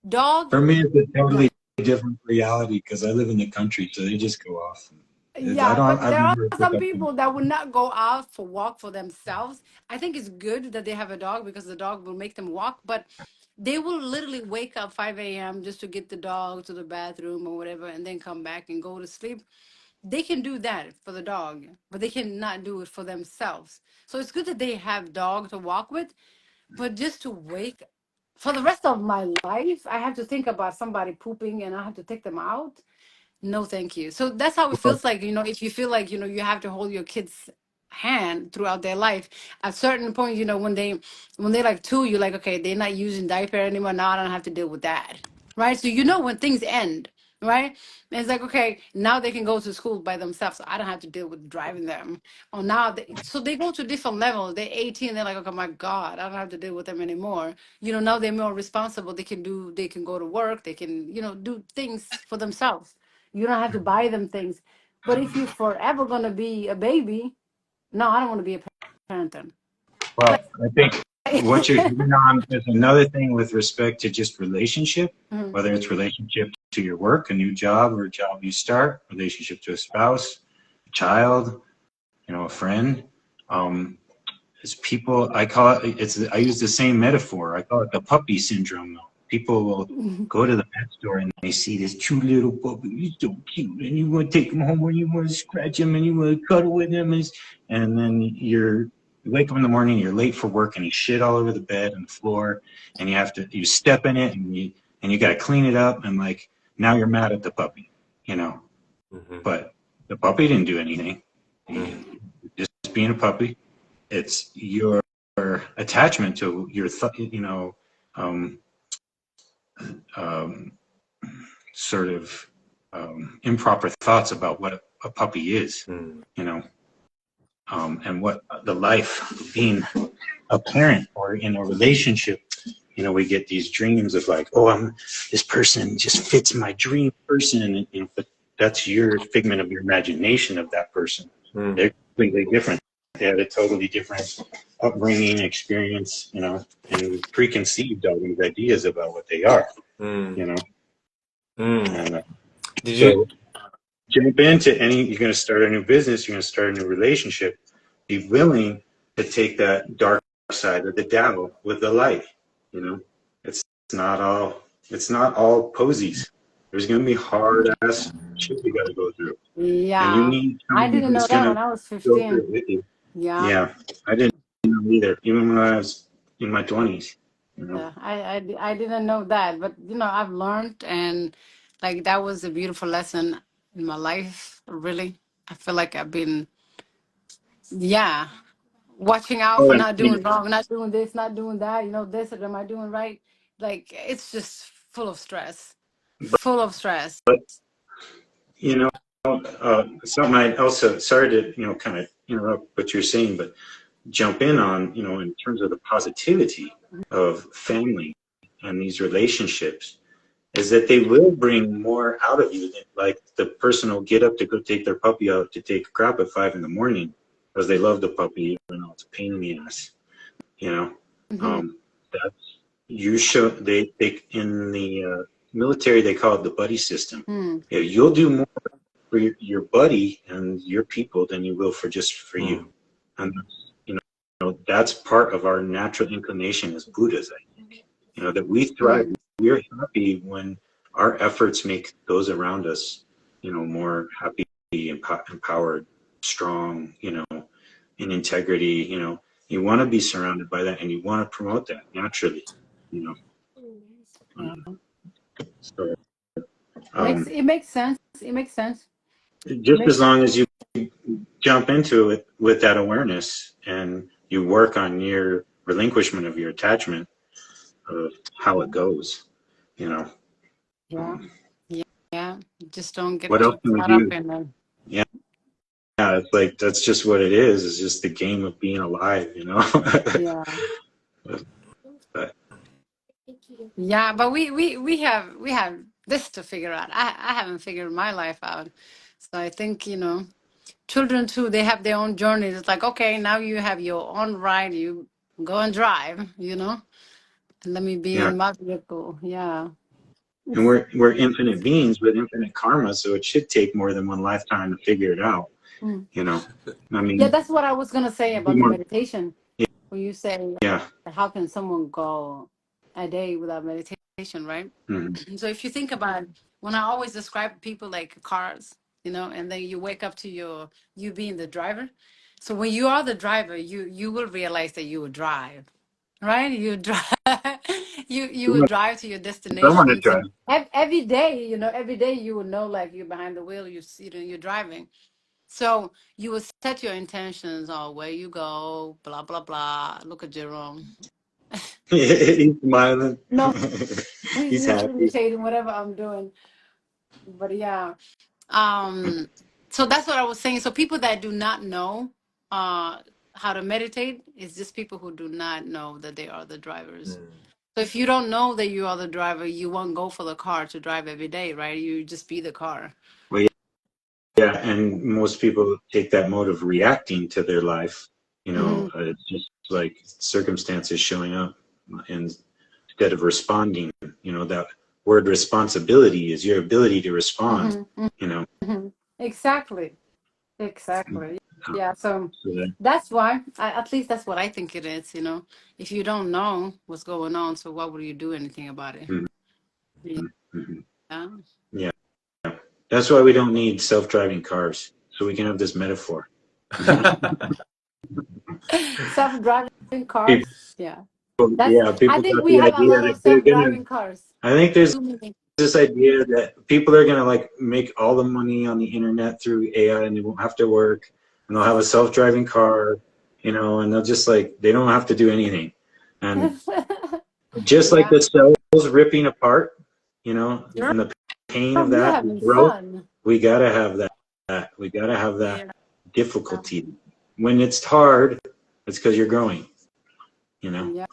Dog, For me, it's a yeah. totally different reality because I live in the country, so they just go off. I Yeah, don't. but I've there are never picked some up. people that would not go out for walk for themselves. I think it's good that they have a dog because the dog will make them walk, but they will literally wake up 5 a.m. just to get the dog to the bathroom or whatever and then come back and go to sleep. They can do that for the dog, but they cannot do it for themselves. So it's good that they have dog to walk with, but just to wake for the rest of my life, I have to think about somebody pooping and I have to take them out. No, thank you. So that's how it Well, feels like, if you feel like, you have to hold your kid's hand throughout their life. At certain point, when they're like two, you're like, okay, they're not using diaper anymore. Now I don't have to deal with that. Right. So when things end, right? And it's like, okay, now they can go to school by themselves. So I don't have to deal with driving them. Oh, now so they go to different levels. They're 18, they're like, okay, my God, I don't have to deal with them anymore. Now they're more responsible. They can go to work, they can, do things for themselves. You don't have to buy them things. But if you're forever gonna be a baby, no, I don't want to be a parent then. well, Like, I think what you're hitting on is another thing with respect to just relationship, Mhm. whether it's relationship to your work, a new job, or a job you start, relationship to a spouse, a child, a friend. Um, It's people. I call it. I use the same metaphor. I call it the puppy syndrome. Though people will go to the pet store and they see this cute little puppy. He's so cute, and you want to take him home, and you want to scratch him, and you want to cuddle with him, and then you wake up in the morning. You're late for work, and he's shit all over the bed and the floor, and you step in it, and you got to clean it up, and like now you're mad at the puppy, you know. Mm-hmm. But the puppy didn't do anything. Mm-hmm. He, just being a puppy. It's your attachment to your um, um, sort of improper thoughts about what a puppy is, you know, and what the life of being a parent or in a relationship. We get these dreams of like, oh, this person just fits my dream person, and but that's your figment of your imagination of that person. Mm-hmm. They're completely different. They had a totally different upbringing, experience, and preconceived all these ideas about what they are, you know. And Did you? so jump into you're going to start a new business, you're going to start a new relationship. Be willing to take that dark side of the Tao with the light. It's not all posies. There's going to be hard ass shit you got to go through, and you Yeah, need I somebody didn't know who's that going when to I was go through 15. it with you. Yeah, Yeah, I didn't know either, even when I was in my 20s. yeah, I didn't know that, but I've learned, and like that was a beautiful lesson in my life. Really, I feel like I've been, yeah, watching out Oh, for and not doing wrong, not doing this, not doing that. This, am I doing right? Like it's just full of stress, full of stress. but you know, something I also sorry to kind of interrupt what you're saying, but jump in on in terms of the positivity of family and these relationships is that they will bring more out of you. Like the person will get up to go take their puppy out to take a crap at 5 a.m. because they love the puppy, even though it's a pain in the ass. You know, Hmm. that's you show they in the military they call it the buddy system. Hmm. Yeah, you'll do more for your buddy and your people than you will for you, and that's part of our natural inclination as Buddhas. I think that we thrive. Hmm. We're happy when our efforts make those around us, more happy, empowered, strong, in integrity. You want to be surrounded by that, and you want to promote that naturally. You know, Yeah. so Makes um, it makes sense. It makes sense. just Make as long as you jump into it with that awareness and you work on your relinquishment of your attachment of how it goes, you know. Yeah. Um, Yeah. Yeah. Just don't get what else too can we caught up do? in it. Yeah, yeah, it's like that's just what it is. It's just the game of being alive, Yeah. but Yeah, but we have this to figure out. I haven't figured my life out. So I think, children too, they have their own journeys. It's like, okay, now you have your own ride, you go and drive, and let me be yeah, in my vehicle. Yeah. And we're infinite beings with infinite karma, so it should take more than one lifetime to figure it out. Mm. You know, I Yeah, mean, that's what I was gonna say about the more, meditation. When you say, yeah. how can someone go a day without meditation, right? Mm-hmm. So if you think about it, when I always describe people like cars, and then you wake up to you being the driver. So when you are the driver, you will realize that you will drive, right? You drive, you will drive to your I want to destination. try. So every day, every day you will know, like, you're behind the wheel, you're driving. So you will set your intentions on where you go, blah blah blah. Look at Jerome. He's smiling. No, He's he's happy. imitating whatever I'm doing. But yeah. So that's what I was saying. So people that do not know how to meditate is just people who do not know that they are the drivers. So if you don't know that you are the driver, you won't go for the car to drive every day, right? You just be the car. Well, yeah, and most people take that mode of reacting to their life. Hmm. It's just like circumstances showing up, instead of responding. That word responsibility is your ability to respond. Hmm. You know, Hmm. Exactly. Exactly. uh, Yeah. So so that, that's why, at least that's what I think it is. If you don't know what's going on, so why would you do anything about it? mhm, Yeah. mhm. Yeah, that's why we don't need self-driving cars, so we can have this metaphor. Self-driving cars. People, Yeah. yeah, I people think got we the have a idea lot that of they're gonna. self-driving cars. I think there's Too many. this idea that people are gonna like make all the money on the internet through AI, and they won't have to work, and they'll have a self-driving car, and they'll just like they don't have to do anything, and just like Yeah. the cells ripping apart, Jerome, and the pain of you're that having growth, fun. we gotta have that. We gotta have that Yeah. difficulty. When it's hard, it's because you're growing. You know. Yeah.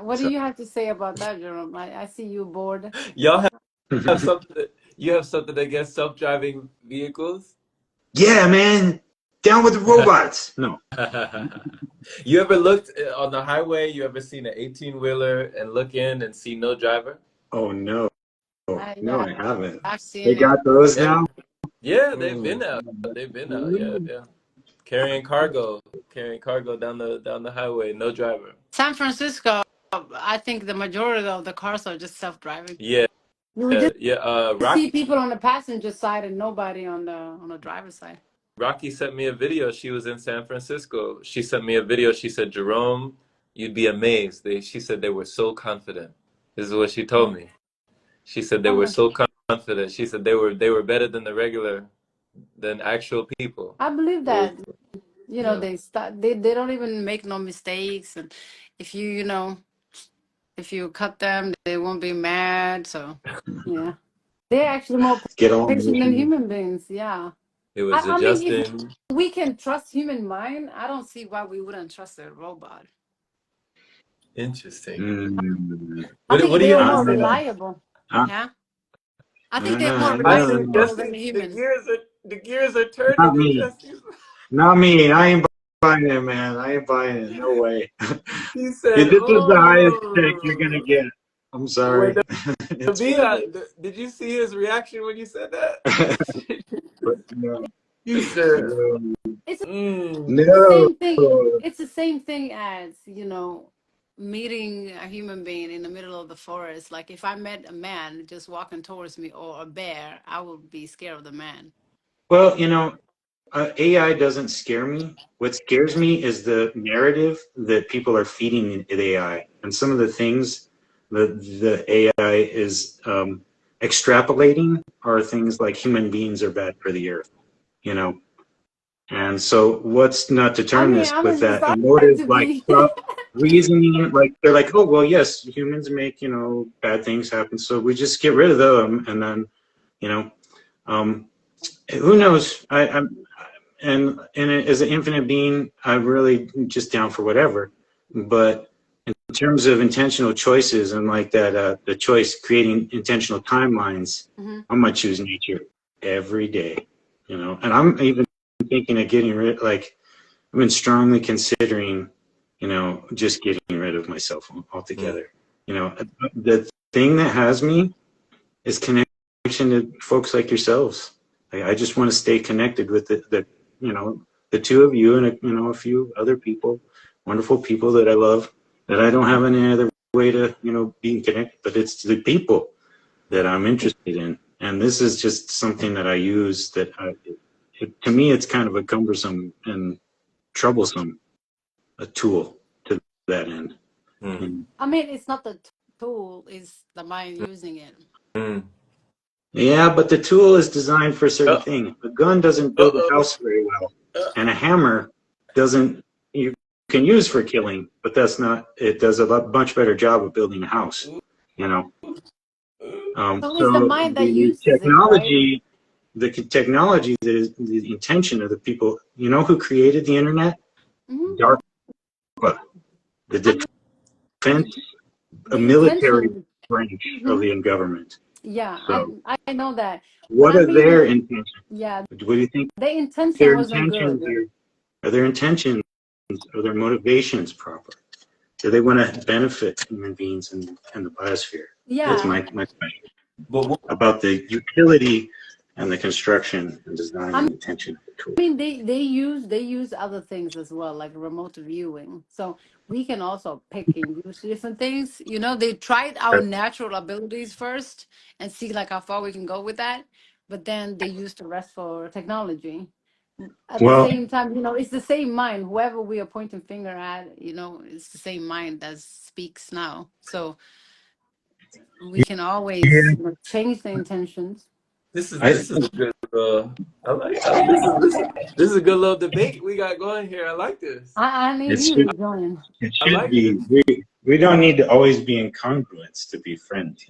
What do So you have to say about that, Jerome? I see you bored. Y'all have something. You have something against self-driving vehicles? yeah, man, down with the robots. No. You ever looked on the highway? You ever seen an 18-wheeler and look in and see no driver? Oh no. No, Yeah, I haven't. I've They seen it. got those Yeah, now. yeah, they've Oh. been out. They've been out. Yeah, yeah. Carrying cargo down the highway, no driver. San Francisco, I think the majority of the cars are just self-driving. Yeah, You would just yeah. see people on the passenger side and nobody on the driver's side. Rocky sent me a video. She was in San Francisco. She sent me a video. She said, Jerome, you'd be amazed. She said they were so confident. This is what she told me. She said they were Oh, so confident. She said they were better than actual people. I believe It was, that. yeah. They don't even make no mistakes, and if if you cut them, they won't be mad. So yeah, they're actually more Get all patient than emotional. human beings. Yeah. It was I mean, if adjusting. we can trust human mind, I don't see why we wouldn't trust a robot. Interesting. Mm. I What think do you they're have to more say? reliable. I, Yeah. I I think don't they're know. more I I don't see know. reliable than Justin. a The human. gears are turning Not in me. Justin. Not me. I ain't buying it, man. I ain't buying it. No way. He This said, is the highest tech you're "Oh." gonna get. I'm When sorry. It's did you see his reaction when you said that? but no, He said, no, It's the mm. no. same thing. It's the same thing as, meeting a human being in the middle of the forest. Like if I met a man just walking towards me or a bear, I would be scared of the man. Well, AI doesn't scare me. What scares me is the narrative that people are feeding the AI, and some of the things that the AI is extrapolating are things like human beings are bad for the earth, you know. And so, what's not to I turn mean, this I'm with that starting emotive, to like be. reasoning? Like they're like, oh well, yes, humans make bad things happen, so we just get rid of them, and then you know, um, who knows? And as an infinite being, I'm really just down for whatever. But in terms of intentional choices and like that, the choice creating intentional timelines, Mhm. I'm gonna choose nature every day. And I'm even thinking of getting rid. Like I've been strongly considering, just getting rid of my cell phone Mm. altogether. The thing that has me is connection to folks like yourselves. I just want to stay connected with the the two of you and a few other people, wonderful people that I love, that I don't have any other way to being connected, but it's the people that I'm interested in. And this is just something that I use that to me it's kind of a cumbersome and troublesome a tool to that end. Mm. I mean, it's not the tool, it's the mind using it. Mm. Yeah, but the tool is designed for a certain Uh, thing. A gun doesn't build a house very well, and a hammer doesn't. You can use for killing, but that's not. It does a much better job of building a house. You know. So it's the So mind that the uses it, right? technology that is the intention of the people. You know who created the internet? Mm-hmm. DARPA, the defense, a The military intention. branch of Mm-hmm. the government. Yeah, So, I know that. But what I are their mean, intentions? yeah, What do you think the intention their wasn't intentions good. are? Their intentions, are their motivations proper? Do they want to benefit human beings and the biosphere? That's Yeah. my question but what, about the utility and the construction and design I and intention of the tool. mean, they use other things as well, like remote viewing. So we can also pick and use different things. They tried our natural abilities first and see like how far we can go with that. But then they used the rest for technology. At the Well, same time, it's the same mind. Whoever we are pointing finger at, it's the same mind that speaks now. So we can always yeah, change the intentions. this is I this is a good. This is a good little debate we got going here. I like this. I need it you should to join. it I should like be. this. We don't need to always be in congruence to be friends.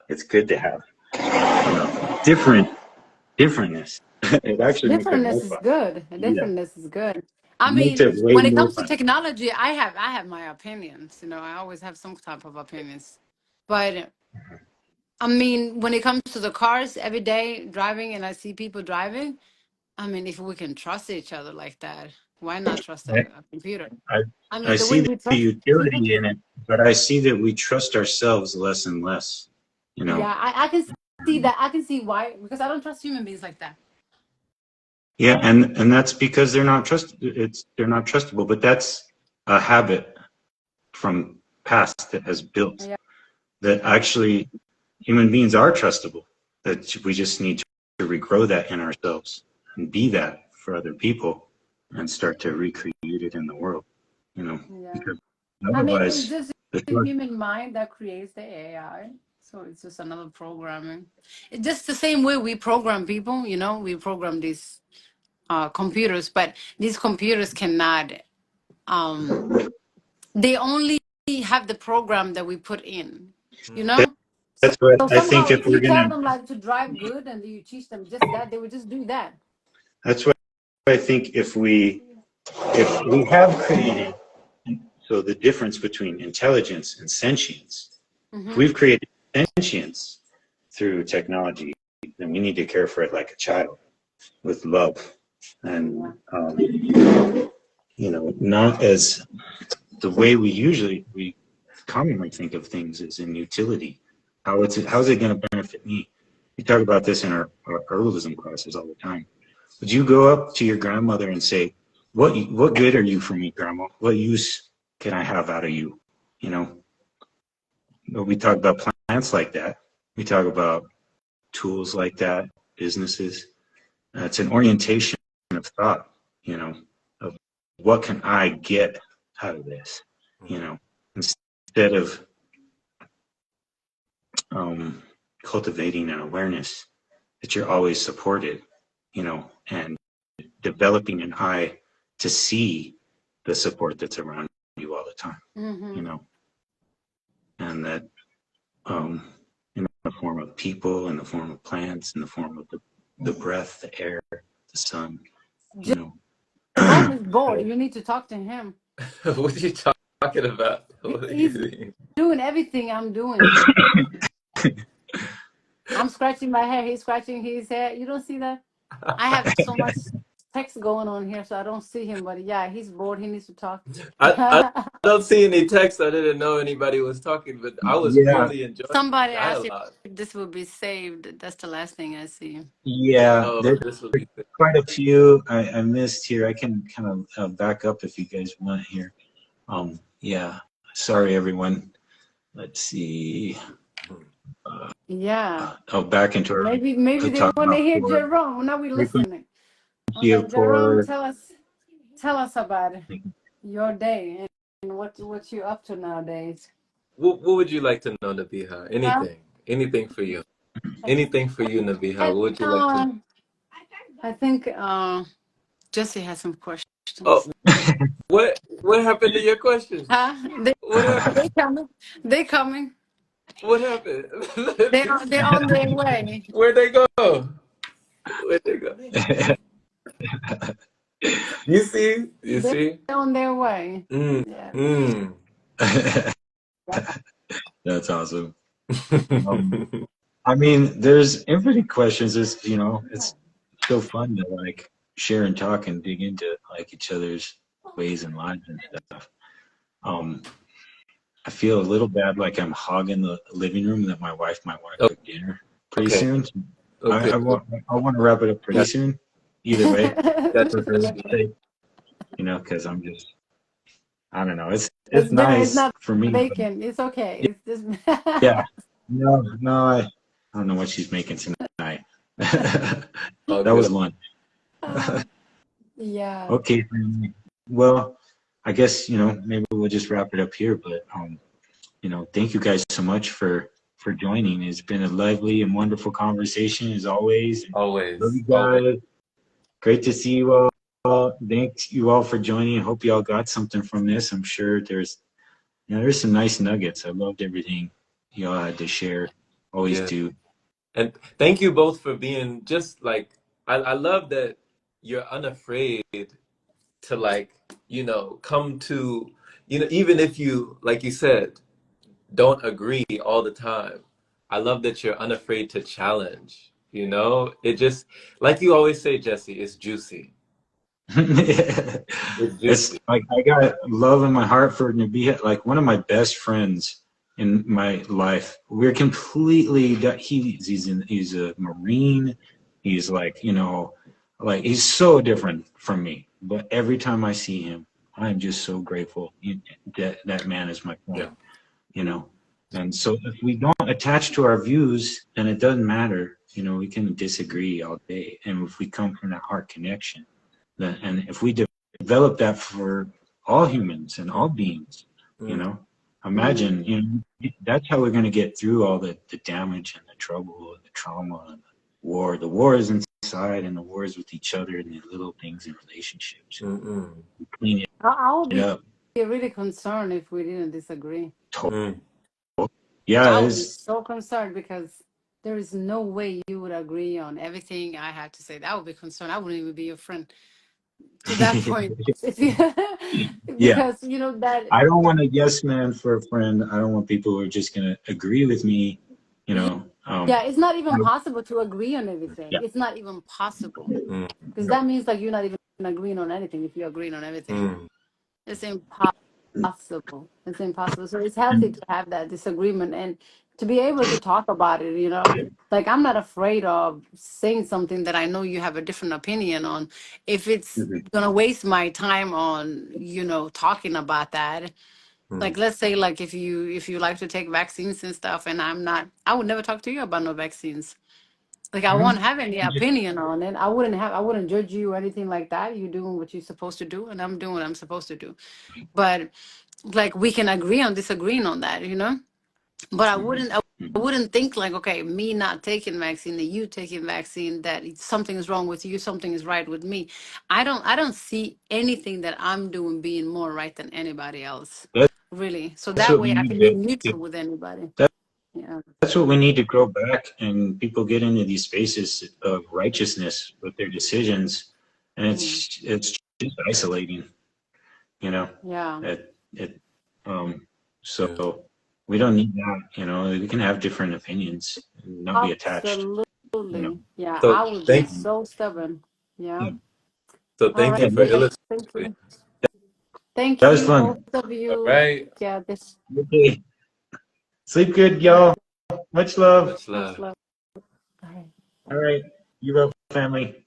It's good to have differentness. It actually makes it more Differentness is fun. good. Yeah, Differentness is good. it I makes mean, it way when it more comes to fun. technology, I have my opinions. I always have some type of opinions. But I mean, when it comes to the cars every day driving, and I see people driving, I mean, if we can trust each other like that, why not trust a computer? I, I I mean, the way see we the trust people. utility in it, but I see that we trust ourselves less and less. You know, Yeah, I can see that. I can see why, because I don't trust human beings like that. yeah, and that's because they're not trustable. But that's a habit from past that has built Yeah. that actually human beings are trustable. That we just need to regrow that in ourselves and be that for other people and start to recreate it in the world. Yeah. Because I mean, it's otherwise, just it's the human mind that creates the AI. So it's just another programming. It's just the same way we program people, we program these computers, but these computers cannot, um, they only have the program that we put in, you Mm. that, know? So, that's what so I think. somehow If if you we're tell gonna, them like to drive good and you teach them just that, they would just do that. that's what I think. If we have created, so the difference between intelligence and sentience, if Mm-hmm. we've created sentience through technology, then we need to care for it like a child with love and Yeah. not as the way we commonly think of things is in utility. How's it going to benefit me? We talk about this in our herbalism classes all the time. Would you go up to your grandmother and say, what good are you for me, grandma? What use can I have out of you? You know, but we talk about plants like that. We talk about tools like that, businesses. It's an orientation of thought, of what can I get out of this, instead of cultivating an awareness that you're always supported, and developing an eye to see the support that's around you all the time, Mm-hmm. and that in the form of people, in the form of plants, in the form of the breath, the air, the sun, you know. John is bored. So You need to talk to him. What are you talking about? What do you He's mean? doing everything I'm doing. I'm scratching my hair. He's scratching his hair. You don't see that? I have so much text going on here, so I don't see him. But yeah, he's bored. He needs to talk. I don't see any text. I didn't know anybody was talking, but I was Yeah, really enjoying the Somebody asked dialogue. if this will be saved. That's the last thing I see. yeah. Oh, There's this will be good. quite a few I missed here. I can kind of back up if you guys want here. Yeah. Sorry, everyone. Let's see. Yeah, Back into our maybe they talking want to about hear for Jerome. Now we listening. frequency Okay, of Jerome, for. tell us about your day and what you up to nowadays. What would you like to know, Nabiha? Huh? Anything for you. Anything for you, Nabiha. What would you like to know? I think Jesse has some Oh, questions. what happened to your questions? Huh? What happened? They coming. They coming. What happened? They're on their way. Where'd they go? Where'd they go? You see? You They're see? on their way. Mm, Yeah. mm. That's awesome. I mean, there's infinite questions. It's it's so fun to like share and talk and dig into like each other's ways and lives and stuff. I feel a little bad, like I'm hogging the living room, that my wife might want to Oh, cook dinner pretty okay. soon. Okay. I want to wrap it up pretty soon. Either way, Gotcha. for her Gotcha. sake, because I'm just, I don't know. It's It's dinner. It's nice not for me, but bacon. It's okay. It's just. yeah, no, I don't know what she's making tonight. All That was good. lunch. Yeah. Okay, family. Well, I guess maybe we'll just wrap it up here. But thank you guys so much for joining. It's been a lovely and wonderful conversation as always. Always. Love you Always. guys. Great to see you all. Thanks you all for joining. I hope you all got something from this. I'm sure there's some nice nuggets. I loved everything you all had to share. Always Yeah. do. And thank you both for being just like, I love that you're unafraid to like, come to, even if you, like you said, don't agree all the time. I love that you're unafraid to challenge, It just, like you always say, Jesse, it's juicy. It's It's juicy. like I got love in my heart for Nabiha, like one of my best friends in my life. We're completely he's a Marine. He's like, like he's so different from me. But every time I see him, I'm just so grateful that man is my friend. Yeah. And so if we don't attach to our views, then it doesn't matter. We can disagree all day. And if we come from that heart connection, and if we develop that for all humans and all beings, imagine, that's how we're going to get through all the damage and the trouble and the trauma and the war. The war is inside, and the war is with each other and the little things in relationships. We clean I would it up. be really concerned if we didn't disagree. Yeah, I would be so concerned because there is no way you would agree on everything I had to say. I would be concerned. I wouldn't even be your friend to that point. Yeah. Because that. I don't want a yes man for a friend. I don't want people who are just going to agree with me, Yeah, it's not even possible to agree on everything. Yeah. It's not even possible. Because that means like you're not even agreeing on anything if you're agreeing on everything. It's impossible. It's impossible. So it's healthy to have that disagreement and to be able to talk about it, Like I'm not afraid of saying something that I know you have a different opinion on. If it's gonna waste my time on, talking about that. Like let's say like if you like to take vaccines and stuff and I would never talk to you about no vaccines. Like I won't have any opinion on it. I wouldn't judge you or anything like that. You're doing what you're supposed to do and I'm doing what I'm supposed to do. But like we can agree on disagreeing on that, But I wouldn't think like, okay, me not taking vaccine, that you taking vaccine, that something is wrong with you, something is right with me. I don't see anything that I'm doing being more right than anybody else. Really. So that way I can be neutral with anybody. Yeah. That's what we need to grow back, and people get into these spaces of righteousness with their decisions, and it's just isolating, Yeah. So we don't need that. We can have different opinions and not be attached. Absolutely. Yeah, So I would be thank so stubborn. Yeah. So All thank right. you for Thank illustrating. you. Thank That was you, fun. both of All you. right. Yeah, this Okay. Sleep good, y'all. Much love. Much much love. love. All right. All right. You up, family.